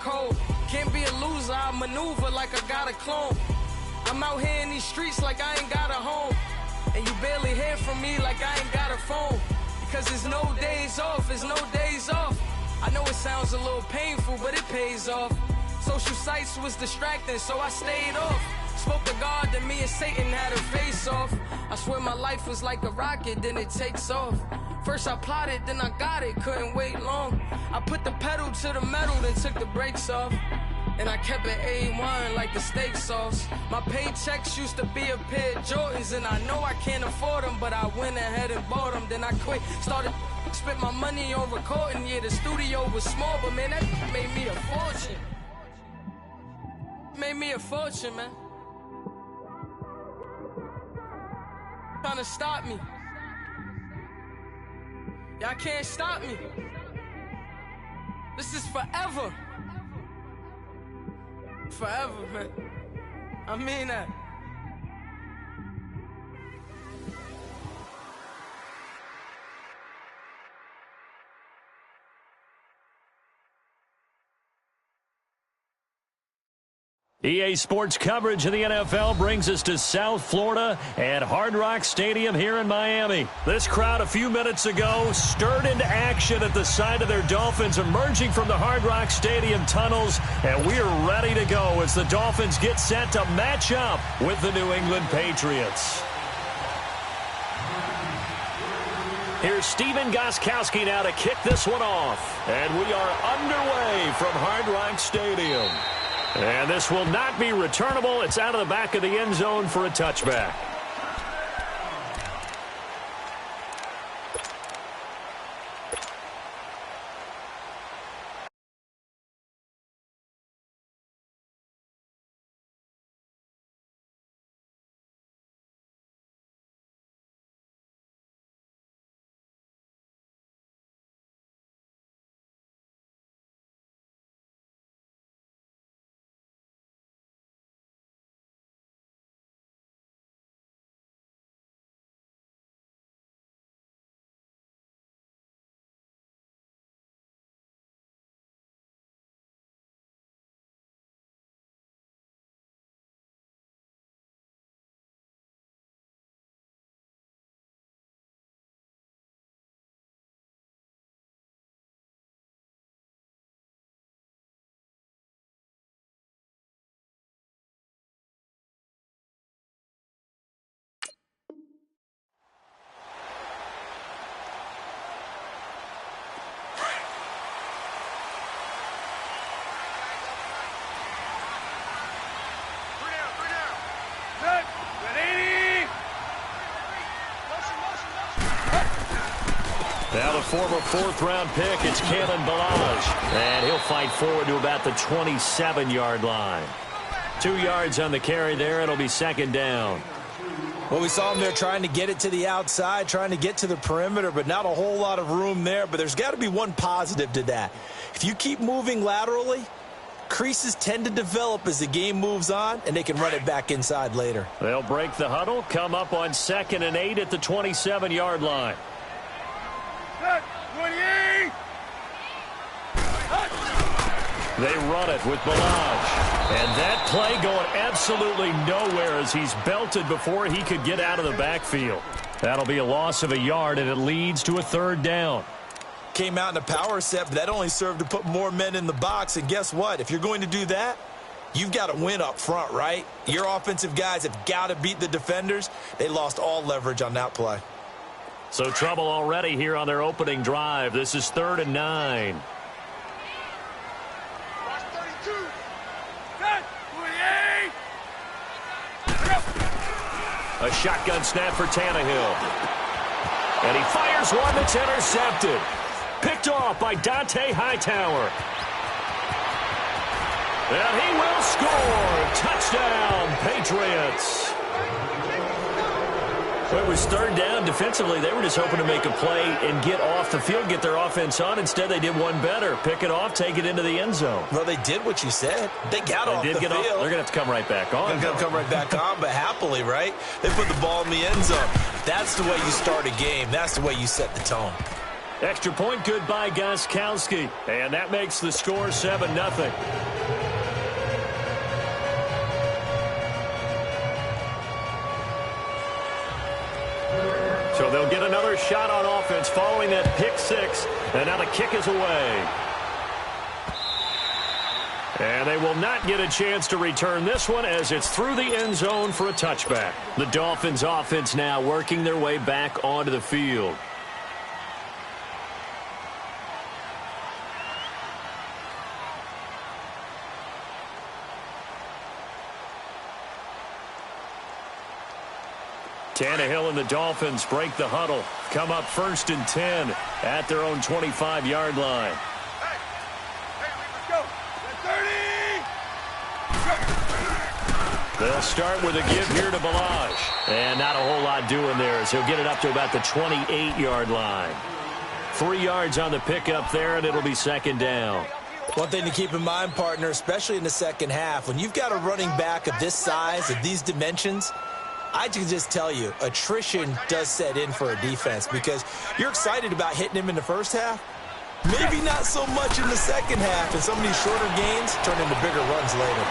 cold. Can't be a loser, I maneuver like I got a clone. I'm out here in these streets like I ain't got a home. And you barely hear from me like I ain't got a phone. Because there's no days off, there's no days off. I know it sounds a little painful, but it pays off. Social sites was distracting, so I stayed off. Spoke to God, then me and Satan had a face off. I swear my life was like a rocket, then it takes off. First I plotted, then I got it, couldn't wait long. I put the pedal to the metal, then took the brakes off. And I kept it A1 like the steak sauce. My paychecks used to be a pair of Jordans, and I know I can't afford them, but I went ahead and bought them. Then I quit, started spent my money on recording. Yeah, the studio was small, but man, that made me a fortune. Made me a fortune, man. Trying to stop me. Y'all can't stop me. This is forever. Forever, man. I mean that. EA Sports coverage of the NFL brings us to South Florida at Hard Rock Stadium here in Miami. This crowd a few minutes ago stirred into action at the side of their Dolphins emerging from the Hard Rock Stadium tunnels, and we are ready to go as the Dolphins get set to match up with the New England Patriots. Here's Steven Gostkowski now to kick this one off, and we are underway from Hard Rock Stadium. And this will not be returnable. It's out of the back of the end zone for a touchback. Now the former fourth-round pick, it's Kalen Ballage. And he'll fight forward to about the 27-yard line. 2 yards on the carry there. It'll be second down. Well, we saw him there trying to get it to the outside, trying to get to the perimeter, but not a whole lot of room there. But there's got to be one positive to that. If you keep moving laterally, creases tend to develop as the game moves on, and they can run it back inside later. They'll break the huddle, come up on 2nd and 8 at the 27-yard line. 28! They run it with Ballage. And that play going absolutely nowhere as he's belted before he could get out of the backfield. That'll be a loss of a yard, and it leads to a third down. Came out in a power set, but that only served to put more men in the box. And guess what? If you're going to do that, you've got to win up front, right? Your offensive guys have got to beat the defenders. They lost all leverage on that play. So trouble already here on their opening drive. This is 3rd and 9. A shotgun snap for Tannehill. And he fires one that's intercepted. Picked off by Dante Hightower. And he will score. Touchdown, Patriots. Well, it was 3rd down. Defensively, they were just hoping to make a play and get off the field, get their offense on. Instead, they did one better. Pick it off, take it into the end zone. Well, they did what you said. They got off the field. They're going to have to come right back on. They're going to come right back on, but happily, right? They put the ball in the end zone. That's the way you start a game. That's the way you set the tone. Extra point good by Gostkowski. And that makes the score 7-0. So they'll get another shot on offense following that pick six. And now the kick is away. And they will not get a chance to return this one as it's through the end zone for a touchback. The Dolphins offense now working their way back onto the field. Tannehill and the Dolphins break the huddle. Come up 1st and 10 at their own 25-yard line. They'll start with a give here to Balaj. And not a whole lot doing there as he'll get it up to about the 28-yard line. 3 yards on the pickup there, and it'll be 2nd down. One thing to keep in mind, partner, especially in the second half, when you've got a running back of this size, of these dimensions, I can just tell you, attrition does set in for a defense because you're excited about hitting him in the first half. Maybe not so much in the second half, and some of these shorter gains turn into bigger runs later.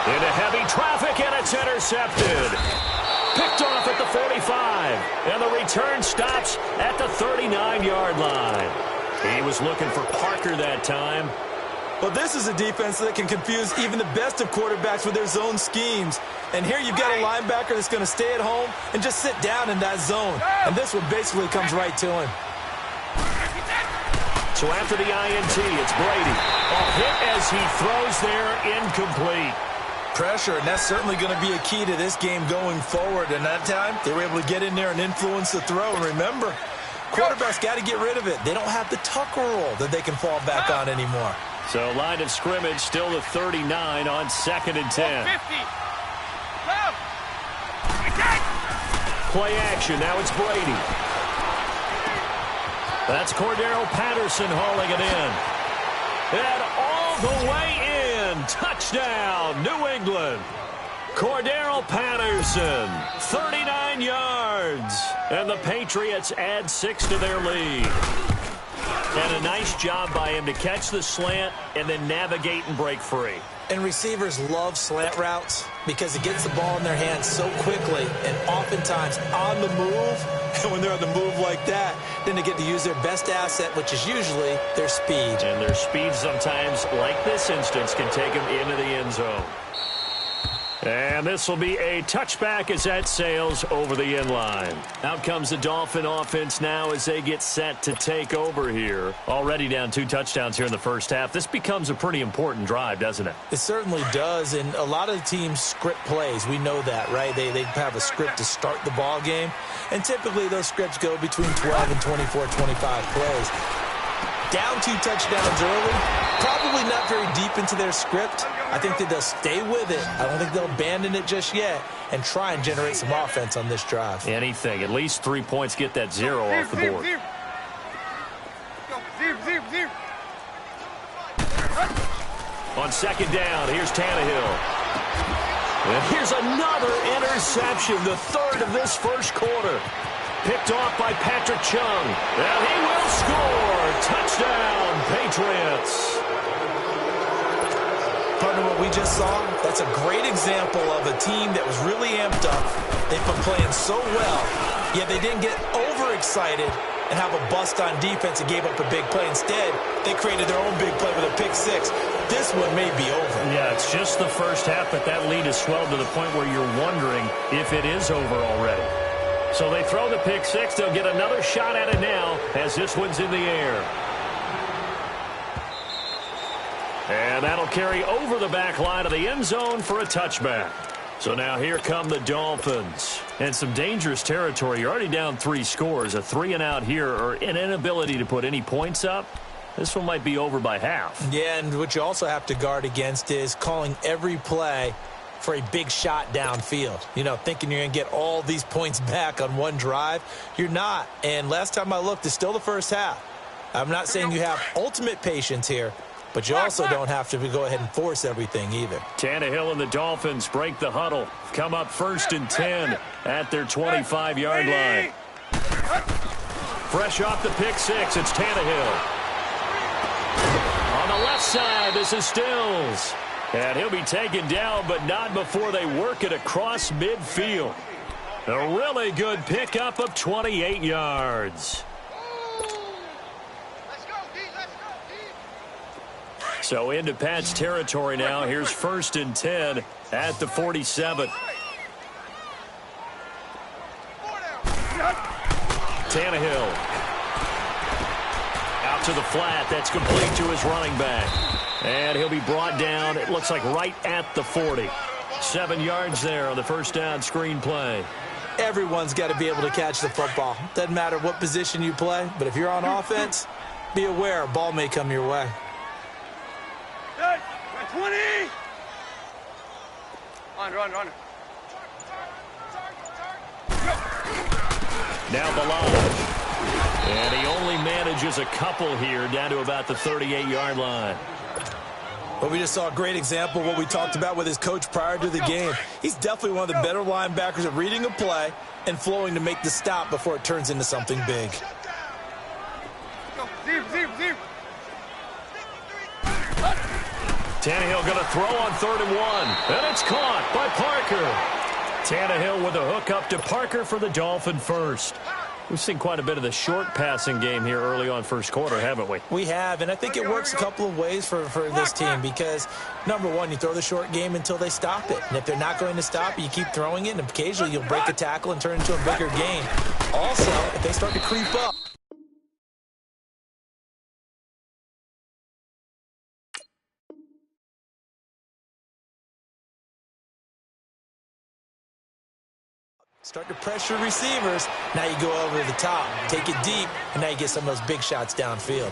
Into heavy traffic, and it's intercepted. Picked off at the 45, and the return stops at the 39-yard line. He was looking for Parker that time. Well, this is a defense that can confuse even the best of quarterbacks with their zone schemes. And here you've got a linebacker that's going to stay at home and just sit down in that zone. And this one basically comes right to him. So after the INT, it's Brady. A hit as he throws there, incomplete. Pressure, and that's certainly going to be a key to this game going forward. And that time, they were able to get in there and influence the throw. And remember, quarterbacks got to get rid of it. They don't have the Tucker rule that they can fall back on anymore. So line of scrimmage still the 39 on 2nd and 10. Play action. Now it's Brady. That's Cordero Patterson hauling it in. And all the way in. Touchdown, New England. Cordero Patterson, 39 yards. And the Patriots add 6 to their lead. And a nice job by him to catch the slant and then navigate and break free. And receivers love slant routes because it gets the ball in their hands so quickly and oftentimes on the move. And when they're on the move like that, then they get to use their best asset, which is usually their speed. And their speed sometimes, like this instance, can take them into the end zone. And this will be a touchback as that sails over the end line. Out comes the Dolphin offense now as they get set to take over here. Already down 2 touchdowns here in the first half. This becomes a pretty important drive, doesn't it? It certainly does, and a lot of the teams script plays. We know that, right? They have a script to start the ball game, and typically those scripts go between 12 and 24, 25 plays. Down 2 touchdowns early, probably not very deep into their script. I think that they'll stay with it. I don't think they'll abandon it just yet and try and generate some offense on this drive. Anything. At least 3 points, get that 0 off the board. On 2nd down, here's Tannehill. And here's another interception, the 3rd of this first quarter. Picked off by Patrick Chung. And he will score. Touchdown, Patriots. Partner, what we just saw, that's a great example of a team that was really amped up. They've been playing so well, yet they didn't get overexcited and have a bust on defense and gave up a big play. Instead, they created their own big play with a pick 6. This one may be over. Yeah, it's just the first half, but that lead has swelled to the point where you're wondering if it is over already. So they throw the pick 6. They'll get another shot at it now as this one's in the air. And that'll carry over the back line of the end zone for a touchback. So now here come the Dolphins. And some dangerous territory. You're already down 3 scores. A 3-and-out here or an inability to put any points up. This one might be over by half. Yeah, and what you also have to guard against is calling every play for a big shot downfield. You know, thinking you're going to get all these points back on one drive. You're not. And last time I looked, it's still the first half. I'm not saying you have ultimate patience here, but you also don't have to go ahead and force everything either. Tannehill and the Dolphins break the huddle. Come up 1st and 10 at their 25-yard line. Fresh off the pick six, it's Tannehill. On the left side, this is Stills. And he'll be taken down, but not before they work it across midfield. A really good pickup of 28 yards. So into Pat's territory now. Here's 1st and 10 at the 47. Tannehill. Out to the flat. That's complete to his running back. And he'll be brought down, it looks like right at the 40. 7 yards there on the first down screen play. Everyone's got to be able to catch the football. Doesn't matter what position you play, but if you're on offense, be aware a ball may come your way. 20! Run. Now Balaj. And he only manages a couple here down to about the 38-yard line. Well, we just saw a great example of what we talked about with his coach prior to the game. He's definitely one of the better linebackers at reading a play and flowing to make the stop before it turns into something big. Tannehill going to throw on 3rd and 1. And it's caught by Parker. Tannehill with a hook up to Parker for the Dolphin first. We've seen quite a bit of the short passing game here early on first quarter, haven't we? We have, and I think it works a couple of ways for this team because, number one, you throw the short game until they stop it. And if they're not going to stop it, you keep throwing it, and occasionally you'll break a tackle and turn it into a bigger game. Also, if they start to creep up, start to pressure receivers. Now you go over the top, take it deep, and now you get some of those big shots downfield.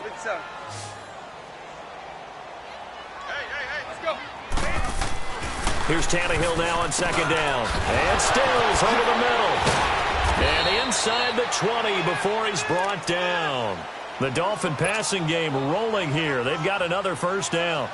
Let's go. Here's Tannehill now on 2nd down. And Stills over the middle. And inside the 20 before he's brought down. The Dolphin passing game rolling here. They've got another first down.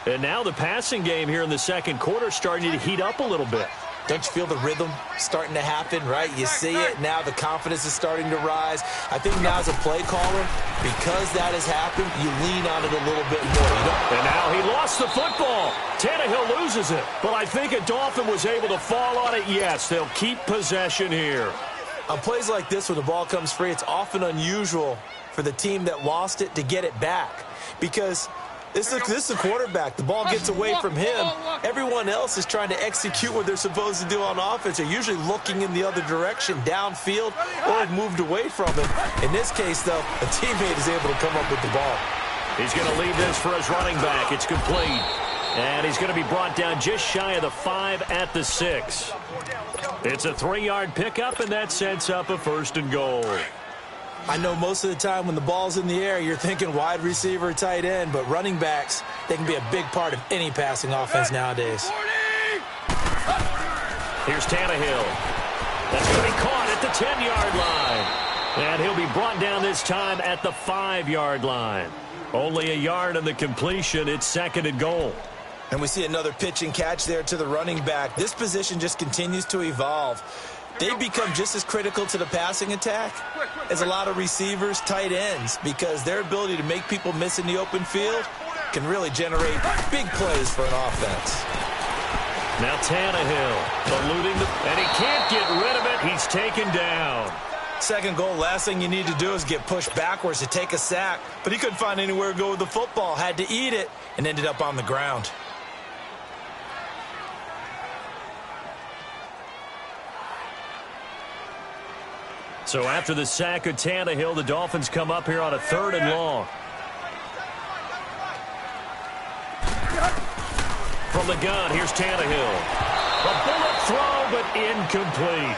And now the passing game here in the second quarter starting to heat up a little bit. Don't you feel the rhythm starting to happen, right? You see it. Now the confidence is starting to rise. I think now as a play caller, because that has happened, you lean on it a little bit more. And now he lost the football. Tannehill loses it. But I think a Dolphin was able to fall on it. Yes, they'll keep possession here. On plays like this where the ball comes free, it's often unusual for the team that lost it to get it back. Because this is a quarterback. The ball gets away from him. Everyone else is trying to execute what they're supposed to do on offense. They're usually looking in the other direction, downfield, or have moved away from it. In this case, though, a teammate is able to come up with the ball. He's going to leave this for his running back. It's complete. And he's going to be brought down just shy of the 5 at the 6. It's a 3-yard pickup, and that sets up a 1st and goal. I know most of the time when the ball's in the air, you're thinking wide receiver, tight end, but running backs, they can be a big part of any passing offense nowadays. Here's Tannehill. That's going to be caught at the 10-yard line. And he'll be brought down this time at the 5-yard line. Only a yard on the completion. It's 2nd and goal. And we see another pitch and catch there to the running back. This position just continues to evolve. They become just as critical to the passing attack as a lot of receivers, tight ends, because their ability to make people miss in the open field can really generate big plays for an offense. Now Tannehill eluding and he can't get rid of it. He's taken down. 2nd goal, last thing you need to do is get pushed backwards to take a sack, but he couldn't find anywhere to go with the football, had to eat it, and ended up on the ground. So after the sack of Tannehill, the Dolphins come up here on a 3rd and long. From the gun, here's Tannehill. A bullet throw, but incomplete.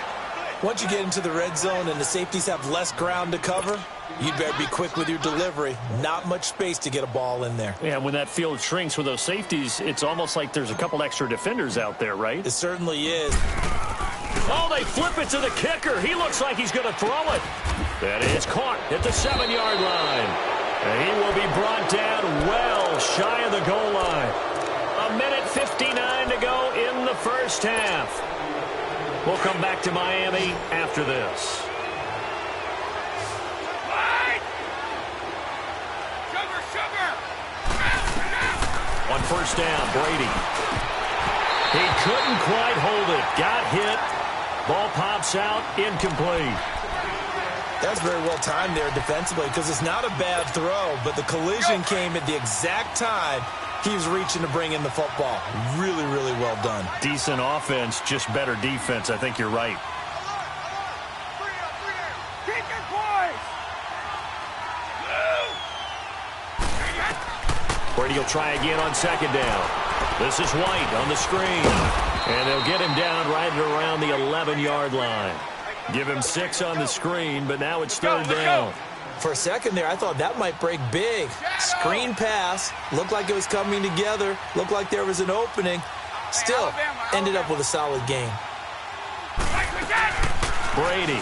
Once you get into the red zone and the safeties have less ground to cover, you'd better be quick with your delivery. Not much space to get a ball in there. Yeah, when that field shrinks with those safeties, it's almost like there's a couple extra defenders out there, right? It certainly is. Oh, they flip it to the kicker. He looks like he's going to throw it. That is caught at the 7-yard line. And he will be brought down well shy of the goal line. 1:59 to go in the first half. We'll come back to Miami after this. On first down, Brady. He couldn't quite hold it. Got hit. Ball pops out, incomplete. That's very well timed there defensively because it's not a bad throw, but the collision came at the exact time he was reaching to bring in the football. Really, really well done. Decent offense, just better defense. I think you're right. Brady will try again on second down. This is White on the screen. And they'll get him down right around the 11-yard line. Give him 6 on the screen, but now it's third down. For a second there, I thought that might break big. Screen pass. Looked like it was coming together. Looked like there was an opening. Still, ended up with a solid game. Brady.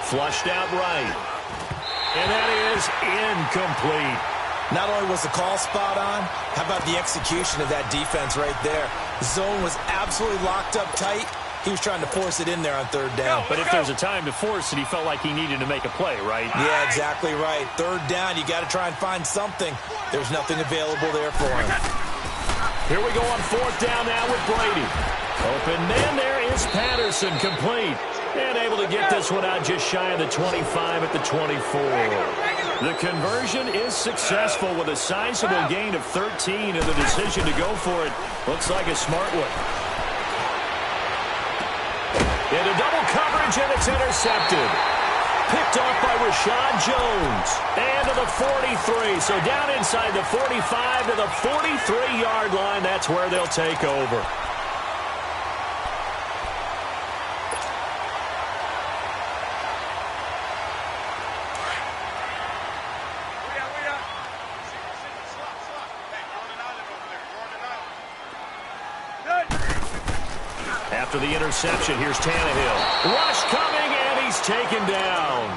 Flushed out right. And that is incomplete. Not only was the call spot on, how about the execution of that defense right there? The zone was absolutely locked up tight. He was trying to force it in there on third down. But if there's a time to force it, he felt like he needed to make a play, right? Yeah, exactly right. Third down, you got to try and find something. There's nothing available there for him. Here we go on fourth down now with Brady. Open man, there is Patterson, complete. And able to get this one out just shy of the 25 at the 24. The conversion is successful with a sizable gain of 13, and the decision to go for it looks like a smart one. Into double coverage, and it's intercepted. Picked off by Rashad Jones. And to the 43. So down inside the 45 to the 43-yard line. That's where they'll take over. After the interception, here's Tannehill. Rush coming, and he's taken down.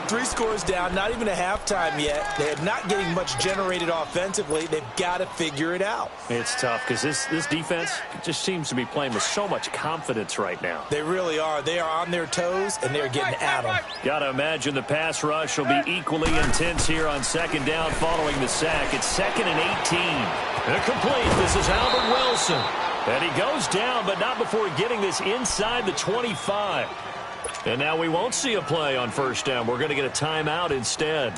3 scores down, not even a halftime yet. They're not getting much generated offensively. They've got to figure it out. It's tough because this defense just seems to be playing with so much confidence right now. They really are. They are on their toes, and they're getting at them. Got to imagine the pass rush will be equally intense here on second down following the sack. It's 2nd and 18. Incomplete. This is Albert Wilson. And he goes down, but not before getting this inside the 25. And now we won't see a play on first down. We're going to get a timeout instead,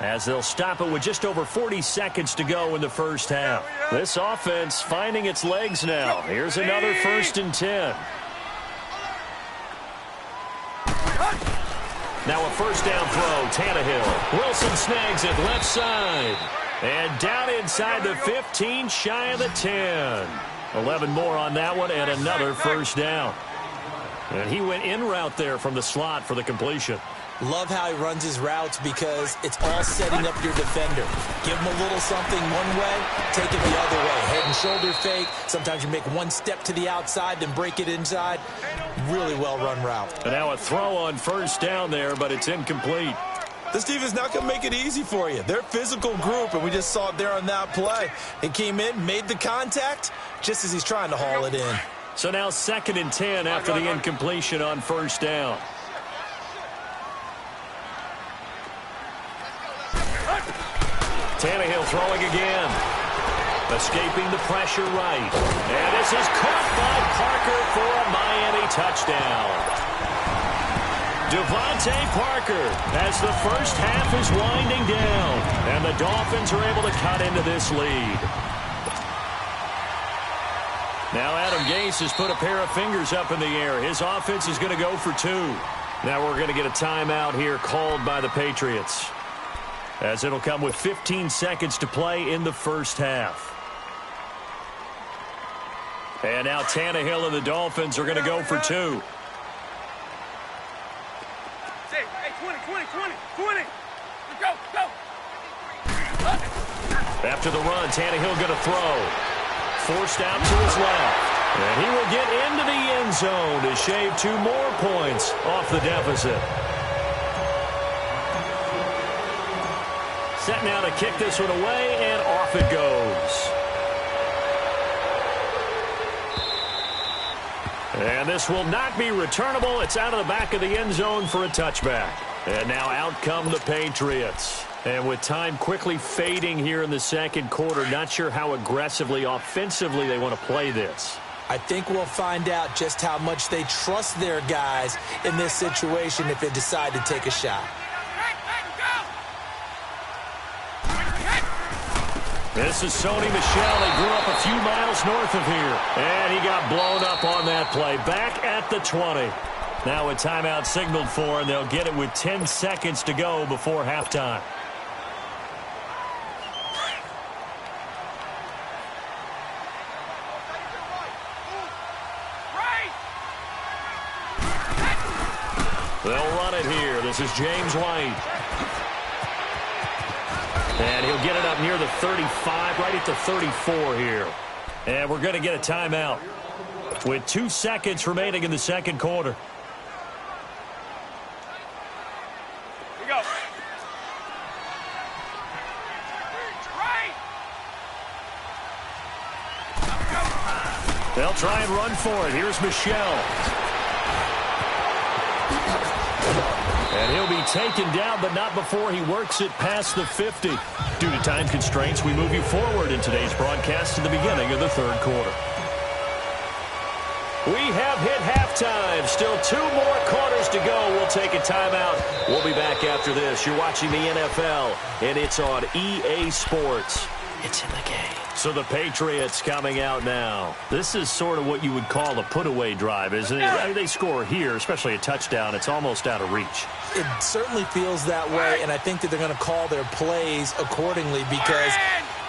as they'll stop it with just over 40 seconds to go in the first half. This offense finding its legs now. Here's another 1st and 10. Now a first down throw, Tannehill. Wilson snags it left side. And down inside the 15, shy of the 10. 11 more on that one, and another first down. And he went in route there from the slot for the completion. Love how he runs his routes because it's all setting up your defender. Give him a little something one way, take it the other way. Head and shoulder fake. Sometimes you make one step to the outside, then break it inside. Really well-run route. And now a throw on first down there, but it's incomplete. This defense is not going to make it easy for you. They're a physical group, and we just saw it there on that play. He came in, made the contact, just as he's trying to haul it in. So now 2nd and 10 after the incompletion on first down. Tannehill throwing again. Escaping the pressure right. And this is caught by Parker for a Miami touchdown. Devontae Parker as the first half is winding down. And the Dolphins are able to cut into this lead. Now Adam Gase has put a pair of fingers up in the air. His offense is going to go for 2. Now we're going to get a timeout here called by the Patriots, as it'll come with 15 seconds to play in the first half. And now Tannehill and the Dolphins are going to go for 2. After the run, Tannehill going to throw. Forced out to his left. And he will get into the end zone to shave 2 more points off the deficit. Set now to kick this one away, and off it goes. And this will not be returnable. It's out of the back of the end zone for a touchback. And now out come the Patriots. And with time quickly fading here in the second quarter, not sure how aggressively, offensively they want to play this. I think we'll find out just how much they trust their guys in this situation if they decide to take a shot. This is Sony Michel. He grew up a few miles north of here. And he got blown up on that play. Back at the 20. Now a timeout signaled for, and they'll get it with 10 seconds to go before halftime. They'll run it here. This is James White. And he'll get it up near the 35, right at the 34 here. And we're going to get a timeout with 2 seconds remaining in the second quarter. Here we go. They'll try and run for it. Here's Michel. And he'll be taken down, but not before he works it past the 50. Due to time constraints, we move you forward in today's broadcast to the beginning of the third quarter. We have hit halftime. Still 2 more quarters to go. We'll take a timeout. We'll be back after this. You're watching the NFL, and it's on EA Sports. It's in the game. So the Patriots coming out now. This is sort of what you would call a put-away drive, isn't it? I mean, they score here, especially a touchdown. It's almost out of reach. It certainly feels that way, and I think that they're going to call their plays accordingly because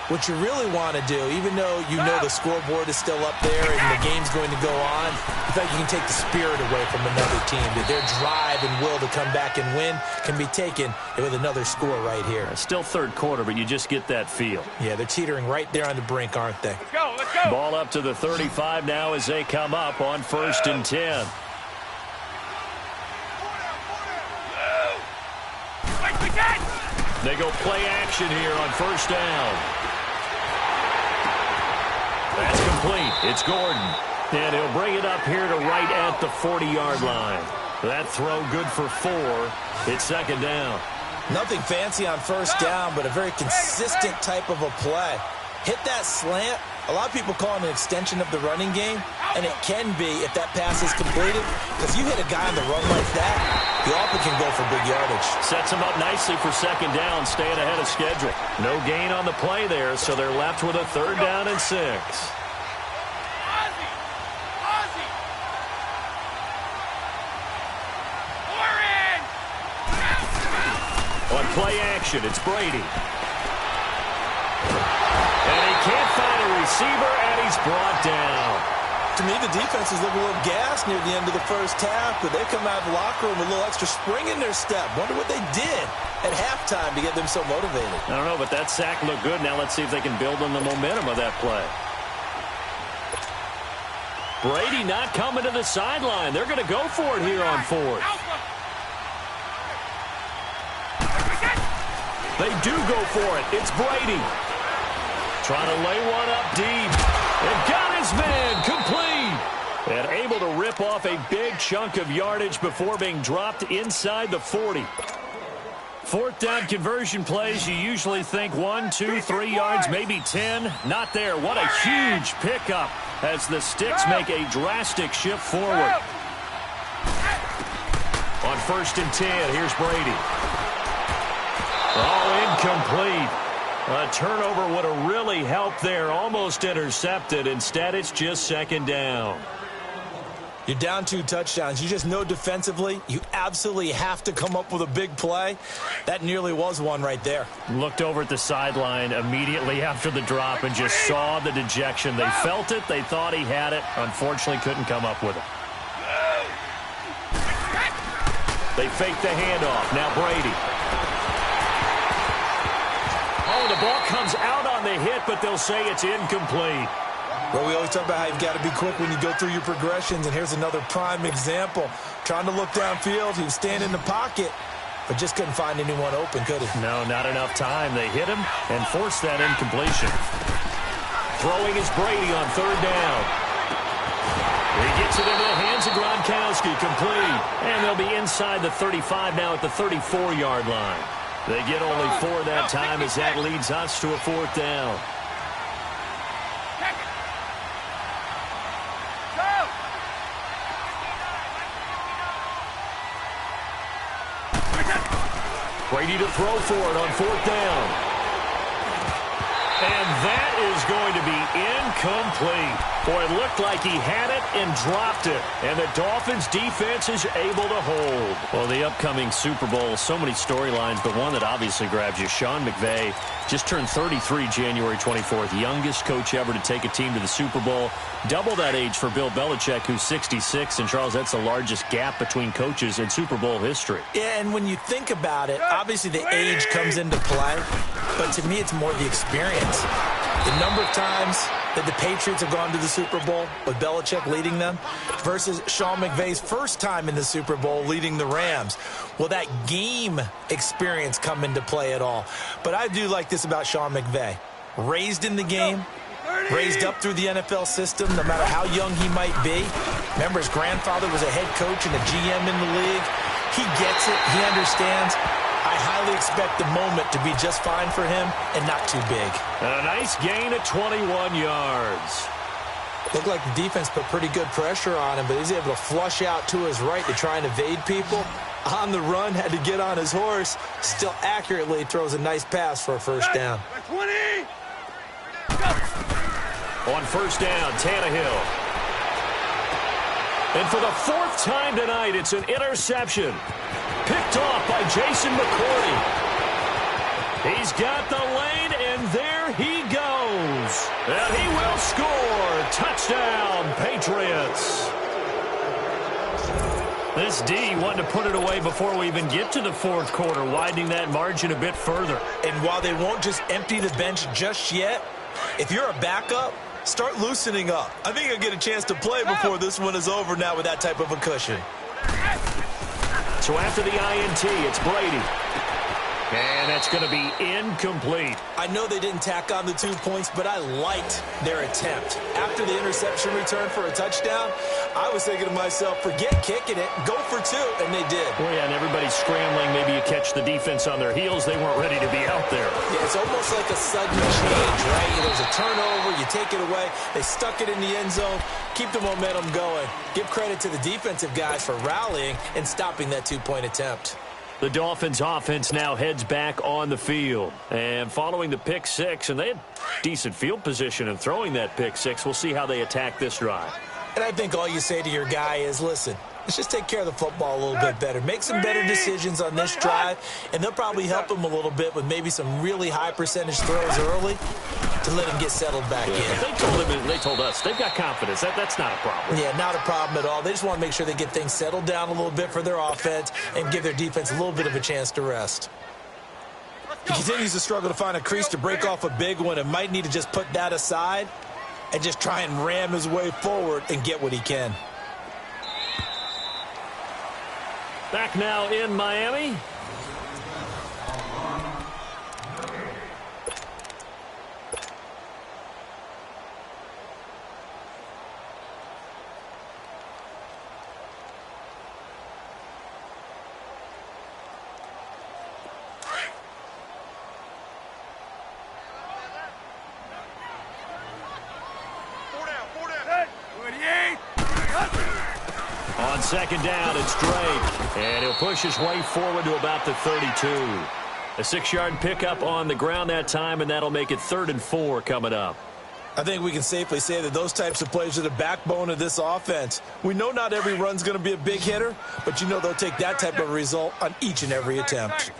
what you really want to do, even though you know the scoreboard is still up there and the game's going to go on, I feel like you can take the spirit away from another team. That their drive and will to come back and win can be taken with another score right here. It's still third quarter, but you just get that feel. Yeah, they're teetering right there on the brink, aren't they? Let's go, let's go. Ball up to the 35 now as they come up on 1st and 10. They go play action here on 1st down. That's complete. It's Gordon. And he'll bring it up here to right at the 40-yard line. That throw good for 4. It's 2nd down. Nothing fancy on 1st down, but a very consistent type of a play. Hit that slant. A lot of people call it an extension of the running game, and it can be if that pass is completed. Because you hit a guy on the run like that, he often can go for big yardage. Sets him up nicely for 2nd down, staying ahead of schedule. No gain on the play there, so they're left with a 3rd down and 6. On play action, it's Brady. And he can't find a receiver, and he's brought down. To me, the defense is looking a little gassed near the end of the first half, but they come out of the locker room with a little extra spring in their step. Wonder what they did at halftime to get them so motivated. I don't know, but that sack looked good. Now let's see if they can build on the momentum of that play. Brady not coming to the sideline. They're going to go for it here on 4th. They do go for it. It's Brady. Trying to lay one up deep. And got his man complete. And able to rip off a big chunk of yardage before being dropped inside the 40. 4th down conversion plays, you usually think 1, 2, 3 yards, maybe 10. Not there. What a huge pickup as the Sticks make a drastic shift forward. On 1st and 10, here's Brady. Oh, incomplete. A turnover would have really helped there. Almost intercepted. Instead, it's just 2nd down. You're down 2 touchdowns. You just know defensively you absolutely have to come up with a big play. That nearly was one right there. Looked over at the sideline immediately after the drop and just saw the dejection. They felt it. They thought he had it. Unfortunately, couldn't come up with it. They fake the handoff. Now Brady. Oh, the ball comes out on the hit, but they'll say it's incomplete. Well, we always talk about how you've got to be quick when you go through your progressions, and here's another prime example. Trying to look downfield, he was standing in the pocket, but just couldn't find anyone open, could he? No, not enough time. They hit him and forced that incompletion. Throwing is Brady on third down. He gets it into the hands of Gronkowski, complete. And they'll be inside the 35 now at the 34-yard line. They get only 4 that time as that leads us to a 4th down. Brady to throw for it on 4th down. And that is going to be incomplete. Boy, it looked like he had it and dropped it. And the Dolphins' defense is able to hold. Well, the upcoming Super Bowl, so many storylines, but one that obviously grabs you. Sean McVay just turned 33 January 24th. Youngest coach ever to take a team to the Super Bowl. Double that age for Bill Belichick, who's 66. And, Charles, that's the largest gap between coaches in Super Bowl history. Yeah, and when you think about it, obviously the age comes into play. But to me, it's more the experience. The number of times that the Patriots have gone to the Super Bowl with Belichick leading them versus Sean McVay's first time in the Super Bowl leading the Rams. Will that game experience come into play at all? But I do like this about Sean McVay. Raised in the game, raised up through the NFL system, no matter how young he might be. Remember, his grandfather was a head coach and a GM in the league. He gets it. He understands. I highly expect the moment to be just fine for him and not too big. And a nice gain at 21 yards. Looked like the defense put pretty good pressure on him, but he's able to flush out to his right to try and evade people. On the run, had to get on his horse. Still accurately throws a nice pass for a first down. 20. On first down, Tannehill. And for the 4th time tonight, it's an interception. Picked off by Jason McCourty. He's got the lane, and there he goes. And he will score. Touchdown, Patriots. This D wanted to put it away before we even get to the 4th quarter, widening that margin a bit further. And while they won't just empty the bench just yet, if you're a backup, start loosening up. I think you'll get a chance to play before this one is over now with that type of a cushion. So after the INT, it's Brady. And that's going to be incomplete. I know they didn't tack on the 2 points, but I liked their attempt. After the interception return for a touchdown, I was thinking to myself, forget kicking it, go for 2, and they did. Well, yeah, and everybody's scrambling. Maybe you catch the defense on their heels. They weren't ready to be out there. Yeah, it's almost like a sudden change, right? There's a turnover, you take it away, they stuck it in the end zone, keep the momentum going. Give credit to the defensive guys for rallying and stopping that 2-point attempt. The Dolphins offense now heads back on the field. And following the pick 6, and they had decent field position in throwing that pick 6, we'll see how they attack this drive. And I think all you say to your guy is, listen, let's just take care of the football a little bit better. Make some better decisions on this drive, and they'll probably help him a little bit with maybe some really high percentage throws early to let him get settled back in. They told us they've got confidence. That's not a problem. Yeah, not a problem at all. They just want to make sure they get things settled down a little bit for their offense and give their defense a little bit of a chance to rest. He continues to struggle to find a crease to break off a big one and might need to just put that aside and just try and ram his way forward and get what he can. Back now in Miami. On second down, it's Drake, and he'll push his way forward to about the 32. A 6-yard pickup on the ground that time, and that'll make it 3rd and 4 coming up. I think we can safely say that those types of plays are the backbone of this offense. We know not every run's going to be a big hitter, but you know they'll take that type of result on each and every attempt.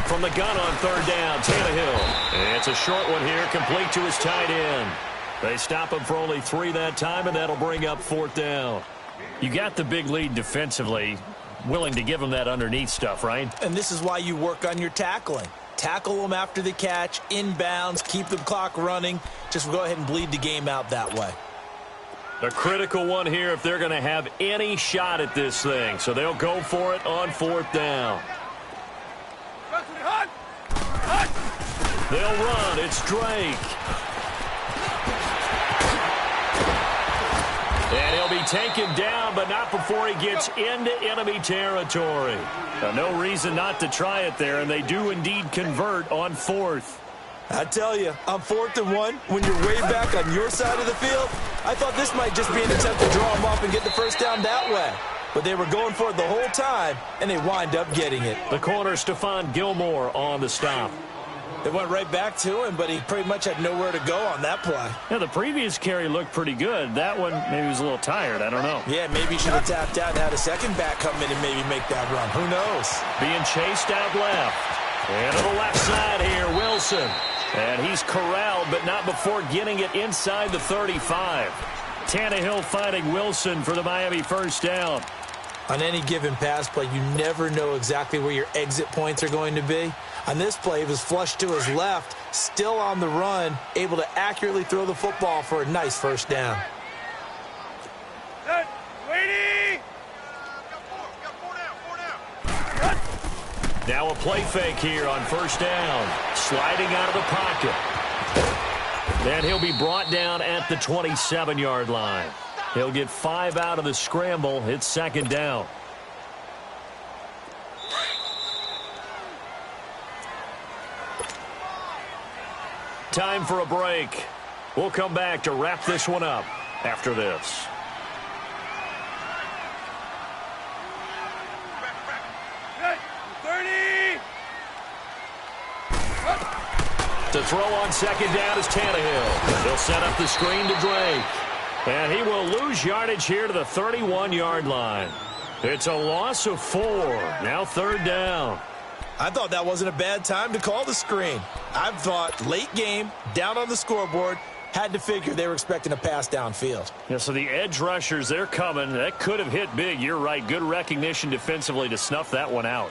From the gun on 3rd down, Tannehill. And it's a short one here, complete to his tight end. They stop him for only 3 that time, and that'll bring up 4th down. You got the big lead defensively, willing to give him that underneath stuff, right? And this is why you work on your tackling. Tackle them after the catch, inbounds, keep the clock running. Just go ahead and bleed the game out that way. A critical one here if they're going to have any shot at this thing. So they'll go for it on 4th down. They'll run. It's Drake. And he'll be taken down, but not before he gets into enemy territory. Now, no reason not to try it there, and they do indeed convert on 4th. I tell you, on 4th and 1, when you're way back on your side of the field, I thought this might just be an attempt to draw them off and get the first down that way. But they were going for it the whole time, and they wind up getting it. The corner, Stephon Gilmore, on the stop. They went right back to him, but he pretty much had nowhere to go on that play. Yeah, the previous carry looked pretty good. That one, maybe he was a little tired. I don't know. Yeah, maybe he should have tapped out and had a second back come in and maybe make that run. Who knows? Being chased out left. And to the left side here, Wilson. And he's corralled, but not before getting it inside the 35. Tannehill finding Wilson for the Miami first down. On any given pass play, you never know exactly where your exit points are going to be. On this play, he was flushed to his left, still on the run, able to accurately throw the football for a nice first down. Now a play fake here on first down. Sliding out of the pocket. And he'll be brought down at the 27-yard line. He'll get 5 out of the scramble. It's 2nd down. Time for a break. We'll come back to wrap this one up after this. To throw on 2nd down is Tannehill. He'll set up the screen to Drake. And he will lose yardage here to the 31-yard line. It's a loss of 4. Now 3rd down. I thought that wasn't a bad time to call the screen. I thought late game, down on the scoreboard, had to figure they were expecting a pass downfield. Yeah, so the edge rushers, they're coming. That could have hit big. You're right. Good recognition defensively to snuff that one out.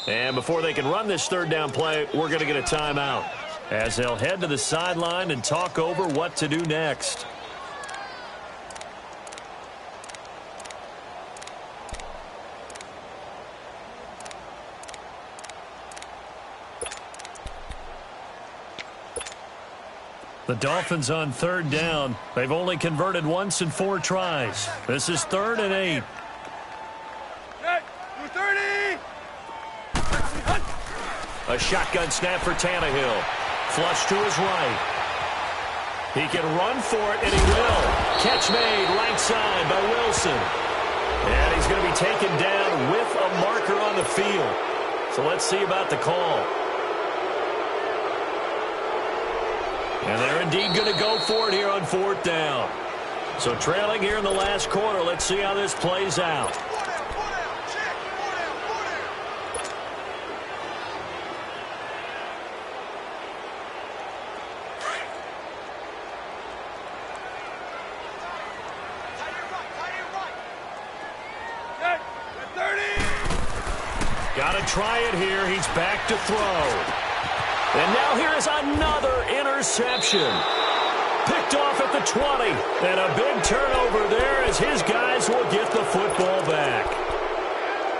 And before they can run this 3rd down play, we're going to get a timeout as they'll head to the sideline and talk over what to do next. The Dolphins on 3rd down. They've only converted once in 4 tries. This is 3rd and 8. A shotgun snap for Tannehill. Flush to his right. He can run for it, and he will. Catch made, right side by Wilson. And he's going to be taken down with a marker on the field. So let's see about the call. And they're indeed going to go for it here on 4th down. So trailing here in the last quarter. Let's see how this plays out. Got to try it here. He's back to throw. And now here is another interception. Picked off at the 20. And a big turnover there as his guys will get the football back.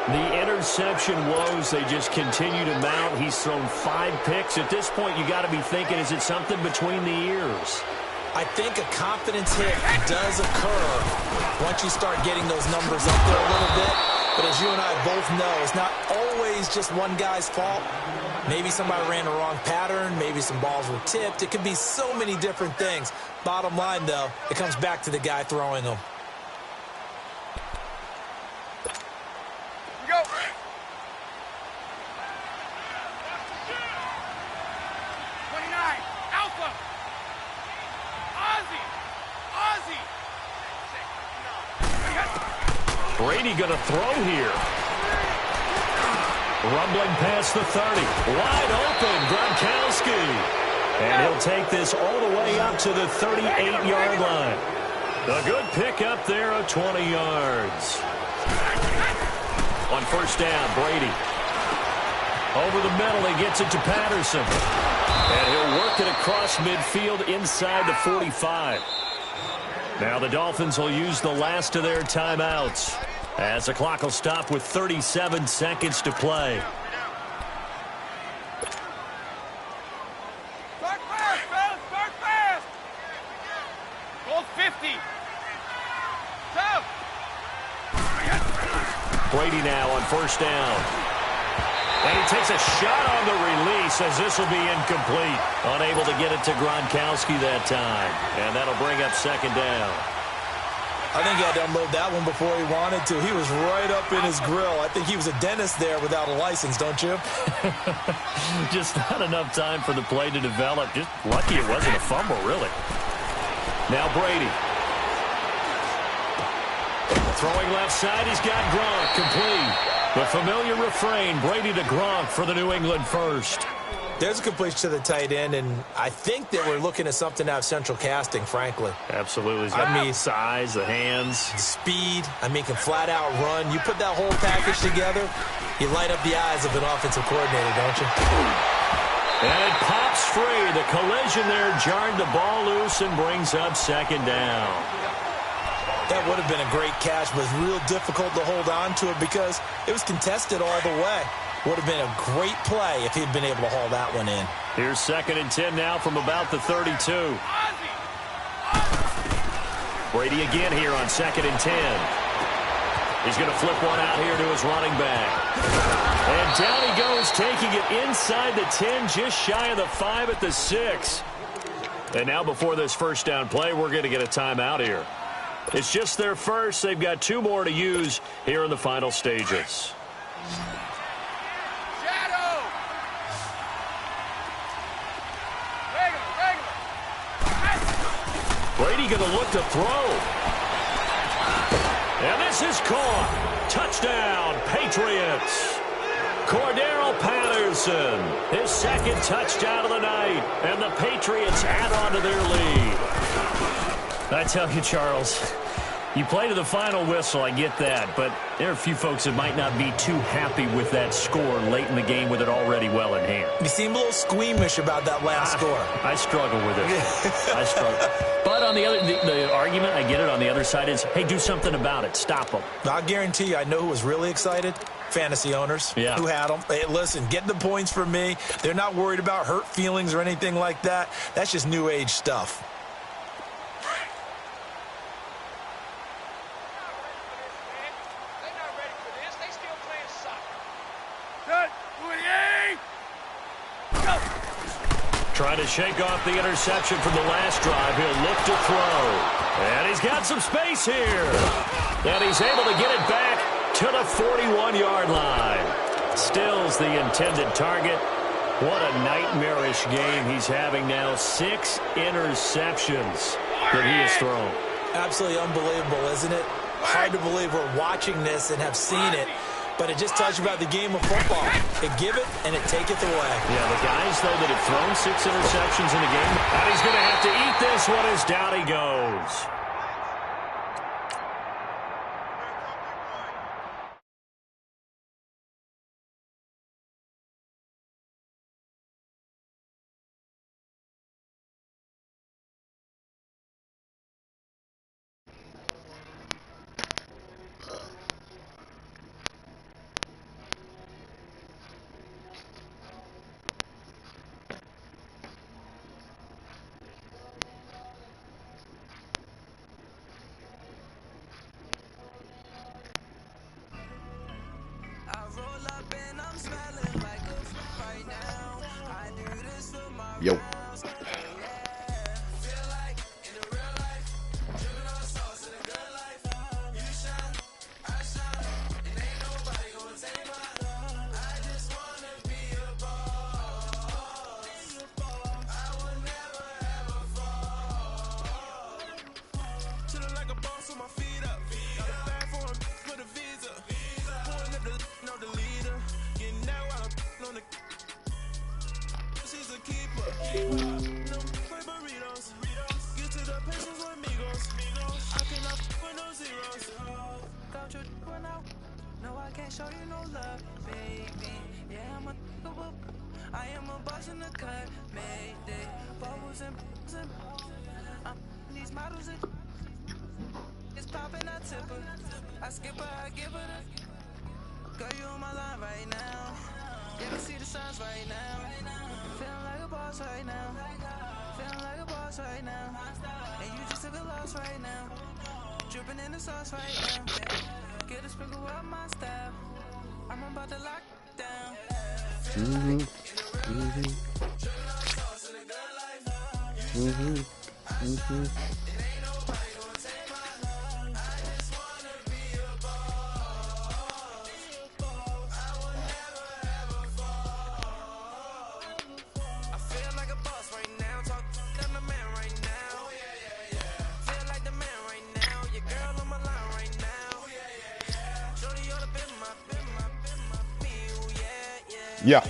The interception woes, they just continue to mount. He's thrown 5 picks. At this point, you got to be thinking, is it something between the ears? I think a confidence hit does occur once you start getting those numbers up there a little bit. But as you and I both know, it's not always just one guy's fault. Maybe somebody ran the wrong pattern. Maybe some balls were tipped. It could be so many different things. Bottom line, though, it comes back to the guy throwing them. Go. Alpha. Ozzy. Brady going to throw here. Rumbling past the 30. Wide open, Gronkowski. And he'll take this all the way up to the 38-yard line. A good pick up there of 20 yards. On first down, Brady. Over the middle, he gets it to Patterson. And he'll work it across midfield inside the 45. Now the Dolphins will use the last of their timeouts as the clock will stop with 37 seconds to play. Start fast, fellas. Start fast. Goal 50. Go. Brady now on first down. And he takes a shot on the release as this will be incomplete. Unable to get it to Gronkowski that time. And that'll bring up second down. I think he had to unload that one before he wanted to. He was right up in his grill. I think he was a dentist there without a license, don't you? Just not enough time for the play to develop. Just lucky it wasn't a fumble, really. Now Brady. Throwing left side, he's got Gronk complete. The familiar refrain, Brady to Gronk for the New England first. There's a completion to the tight end, and I think that we're looking at something out of central casting, frankly. Absolutely. He's got the size, the hands. The speed. I mean, can flat out run. You put that whole package together, you light up the eyes of an offensive coordinator, don't you? And it pops free. The collision there jarred the ball loose and brings up second down. That would have been a great catch, but it's real difficult to hold on to it because it was contested all the way. Would have been a great play if he'd been able to haul that one in. Here's 2nd and 10 now from about the 32. Brady again here on 2nd and 10. He's going to flip one out here to his running back. And down he goes, taking it inside the 10, just shy of the 5 at the 6. And now before this first down play, we're going to get a timeout here. It's just their first. They've got 2 more to use here in the final stages. Shadow. Regular. Brady going to look to throw. And this is caught. Touchdown, Patriots. Cordero Patterson, his 2nd touchdown of the night. And the Patriots add on to their lead. I tell you, Charles, you play to the final whistle, I get that, but there are a few folks that might not be too happy with that score late in the game with it already well in hand. You seem a little squeamish about that last score. I struggle with it. I struggle. But on the other, the argument, I get it, on the other side is, hey, do something about it. Stop them. I guarantee you, I know who was really excited. Fantasy owners who had them. Hey, listen, get the points for me. They're not worried about hurt feelings or anything like that. That's just new age stuff. Trying to shake off the interception from the last drive. He'll look to throw. And he's got some space here. And he's able to get it back to the 41-yard line. Still's the intended target. What a nightmarish game he's having now. 6 interceptions that he has thrown. Absolutely unbelievable, isn't it? Hard to believe we're watching this and have seen it. But it just tells you about the game of football. It give it and it taketh away. Yeah, the guys, though, that have thrown 6 interceptions in a game, and he's going to have to eat this one as down he goes. Yo. show you no love, baby. Yeah, I am a boss in the cut, mayday. Bubbles and these models and it's popping, I tip her. I skip her, I give her the. Girl, you on my line right now. You can see the signs right now. Feeling like a boss right now. Feeling like a boss right now. And you just took a loss right now. Dripping in the sauce right now. Get a sprinkle up my style. I'm about to lock down. Yeah.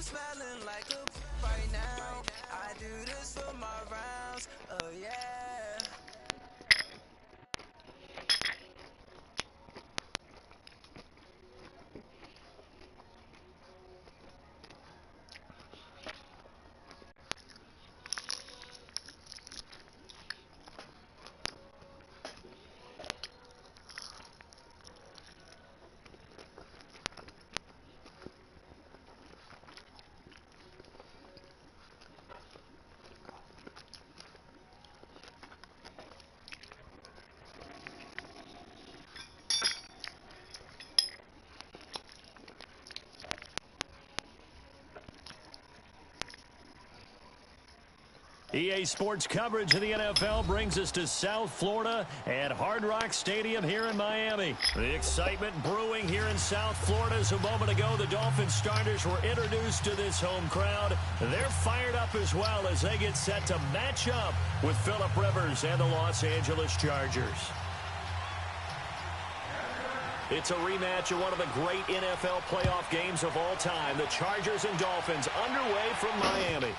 Smelling like a right now. I do this for my rounds. Oh yeah. EA Sports coverage of the NFL brings us to South Florida at Hard Rock Stadium here in Miami. The excitement brewing here in South Florida as a moment ago the Dolphins starters were introduced to this home crowd. They're fired up as well as they get set to match up with Phillip Rivers and the Los Angeles Chargers. It's a rematch of one of the great NFL playoff games of all time. The Chargers and Dolphins underway from Miami.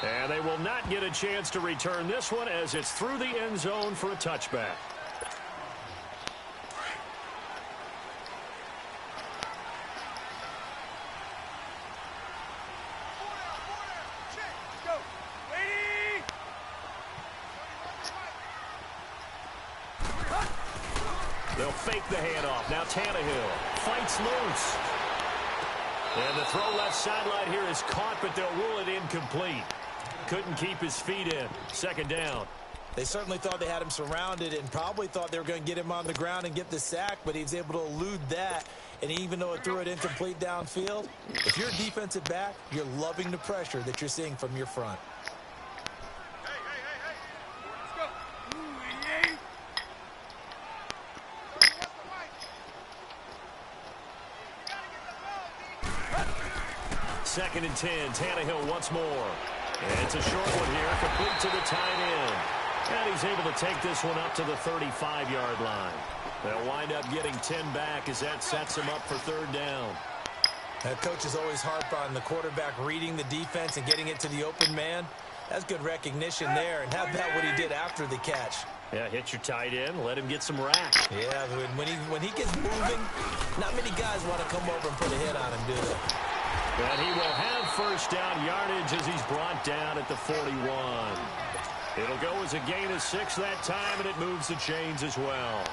And they will not get a chance to return this one as it's through the end zone for a touchback. They'll fake the handoff. Now Tannehill fights loose. And the throw left sideline here is caught, but they'll rule it incomplete. Couldn't keep his feet in. Second down. They certainly thought they had him surrounded and probably thought they were going to get him on the ground and get the sack, but he was able to elude that. And even though it threw it incomplete downfield, if you're a defensive back, you're loving the pressure that you're seeing from your front. Second and 10. Tannehill once more. And it's a short one here, complete to the tight end. And he's able to take this one up to the 35-yard line. They'll wind up getting 10 back as that sets him up for third down. Coaches always harp on the quarterback reading the defense and getting it to the open man. That's good recognition there. And how about what he did after the catch? Yeah, hit your tight end, let him get some rack. Yeah, when he gets moving, not many guys want to come over and put a hit on him, do they? And he will have first down yardage as he's brought down at the 41. It'll go as a gain of 6 that time, and it moves the chains as well.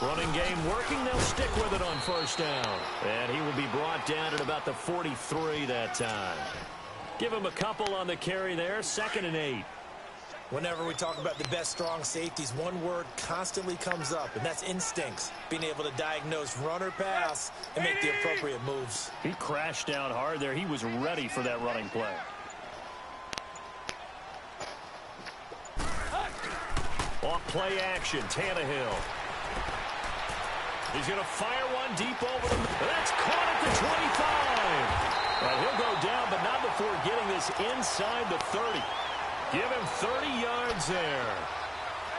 Running game working. They'll stick with it on first down. And he will be brought down at about the 43 that time. Give him a couple on the carry there. 2nd and 8. Whenever we talk about the best strong safeties, one word constantly comes up, and that's instincts. Being able to diagnose run or pass and make the appropriate moves. He crashed down hard there. He was ready for that running play. Off play action, Tannehill. He's going to fire one deep over the middle. That's caught at the 25. And he'll go down, but not before getting this inside the 30. Give him 30 yards there.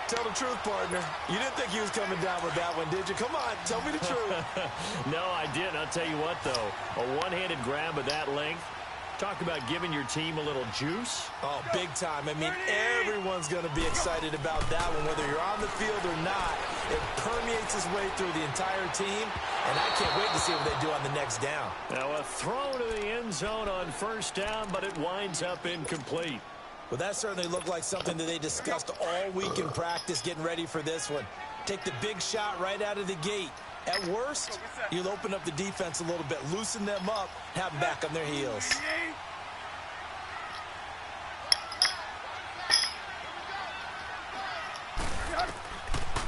Tell the truth, partner. You didn't think he was coming down with that one, did you? Come on, tell me the truth. No, I didn't. I'll tell you what, though. A one-handed grab of that length. Talk about giving your team a little juice. Oh, big time. I mean, everyone's going to be excited about that one, whether you're on the field or not. It permeates its way through the entire team, and I can't wait to see what they do on the next down. Now, a throw to the end zone on first down, but it winds up incomplete. Well, that certainly looked like something that they discussed all week in practice, getting ready for this one. Take the big shot right out of the gate. At worst, you'll open up the defense a little bit, loosen them up, have them back on their heels.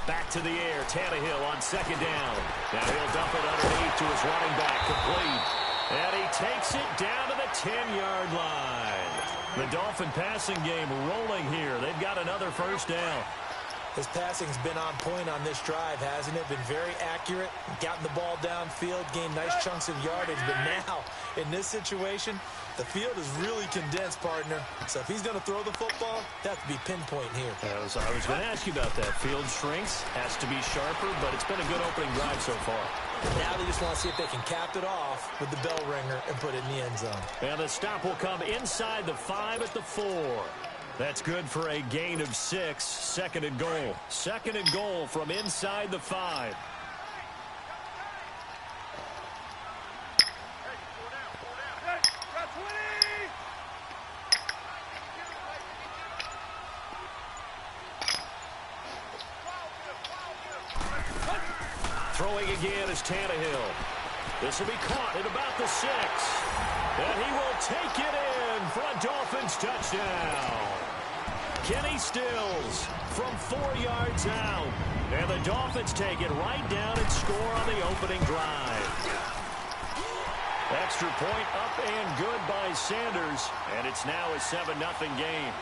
Back to the air, Tannehill on 2nd down. Now he'll dump it underneath to his running back, complete. And he takes it down to the 10-yard line. The Dolphin passing game rolling here. They've got another first down. His passing's been on point on this drive, hasn't it? Been very accurate, gotten the ball downfield, gained nice chunks of yardage. But now, in this situation, the field is really condensed, partner. So if he's going to throw the football, that has to be pinpoint here. I was going to ask you about that. Field shrinks, has to be sharper, but it's been a good opening drive so far. Now they just want to see if they can cap it off with the bell ringer and put it in the end zone. And the stop will come inside the 5 at the 4. That's good for a gain of 6. 2nd and goal. 2nd and goal from inside the 5. Throwing again is Tannehill. This will be caught at about the 6. And he will take it in for a Dolphins touchdown. Kenny Stills from 4 yards out. And the Dolphins take it right down and score on the opening drive. Extra point up and good by Sanders. And it's now a 7-0 game.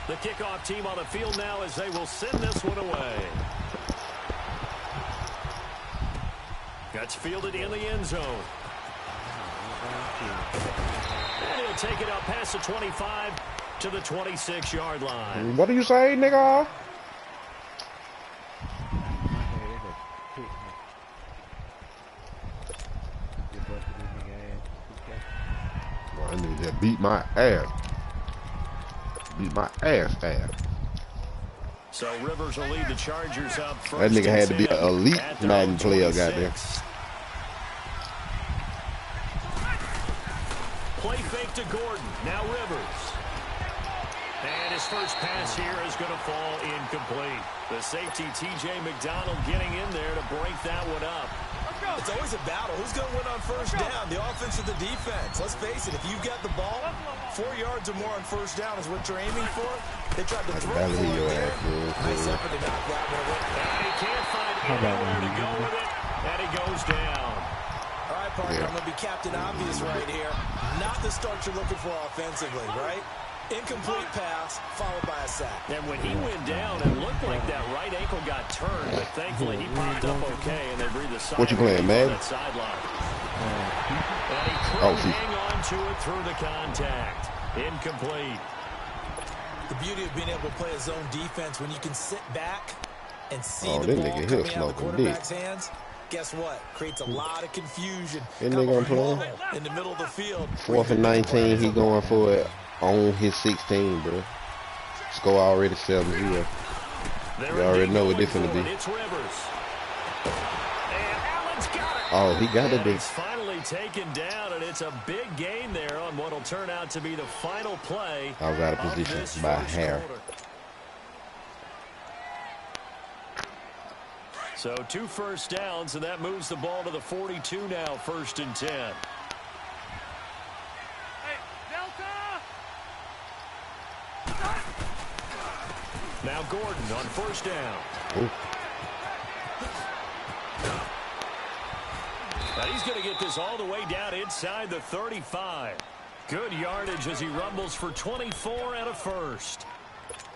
The kickoff team on the field now as they will send this one away. That's fielded in the end zone. And he'll take it up past the 25 to the 26-yard line. What do you say, nigga? Well, I need to beat my ass. Beat my ass. So Rivers will lead the Chargers up first. That nigga had to be an elite Madden player, goddamn. Play fake to Gordon. Now Rivers. And his first pass here is going to fall incomplete. The safety, T.J. McDonald, getting in there to break that one up. It's always a battle. Who's going to win on first down, the offense or the defense? Let's face it, if you've got the ball, 4 yards or more on first down is what you're aiming for. They tried to throw it there. Nice effort to knock that one away. And he can't find anywhere to go with it, and he goes down. All right, partner, I'm going to be Captain Obvious right here. Not the start you're looking for offensively, right? Incomplete pass, followed by a sack. And when he went down, it looked like that right ankle got turned, but thankfully he popped up okay, and they breathed a sigh. What you playing, man? That sideline. And he couldn't hang on to it through the contact. Incomplete. The beauty of being able to play a zone defense when you can sit back and see the this ball nigga coming here out of the smoking quarterback's hands. Guess what? Creates a lot of confusion. That nigga on play in the middle of the field. 4th and 19, he going for it on his 16, bro. Score already 7-0. You already know what this is going to be. It's Rivers. And Allen's got it. Oh, he got it. He's finally taken down, and it's a big gain there on what will turn out to be the final play. I was out of position by a hair. So 2 first downs, and that moves the ball to the 42 now, 1st and 10. Hey, Delta! Now Gordon on 1st down. Ooh. And he's going to get this all the way down inside the 35. Good yardage as he rumbles for 24 and a first.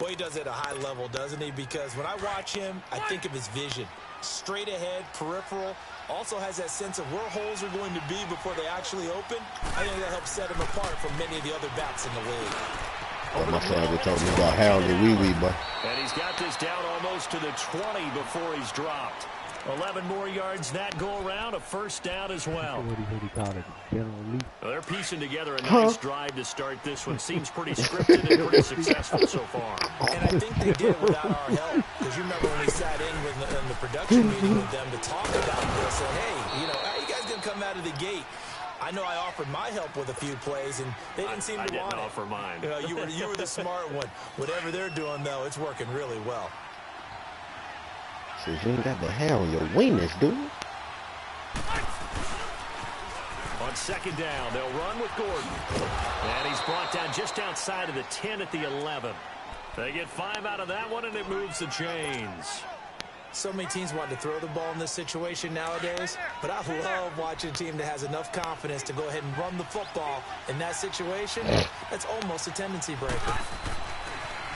Well, he does it at a high level, doesn't he? Because when I watch him, I think of his vision. Straight ahead, peripheral. Also has that sense of where holes are going to be before they actually open. I think that helps set him apart from many of the other backs in the league. My son just told me about Harold and Wee-Wee, boy. And he's got this down almost to the 20 before he's dropped. 11 more yards that go around, a 1st down as well. They're piecing together a nice drive to start this one. Seems pretty scripted and pretty successful so far. And I think they did without our help. Because you remember when we sat in the production meeting with them to talk about this. And, hey, you know, how you guys going to come out of the gate? I know I offered my help with a few plays, and they didn't seem to want it. I didn't offer mine. You know, you were the smart one. Whatever they're doing, though, it's working really well. So you ain't got the hair on your wings, dude. On 2nd down, they'll run with Gordon. And he's brought down just outside of the 10 at the 11. They get 5 out of that one, and it moves the chains. So many teams want to throw the ball in this situation nowadays, but I love watching a team that has enough confidence to go ahead and run the football in that situation. That's almost a tendency breaker.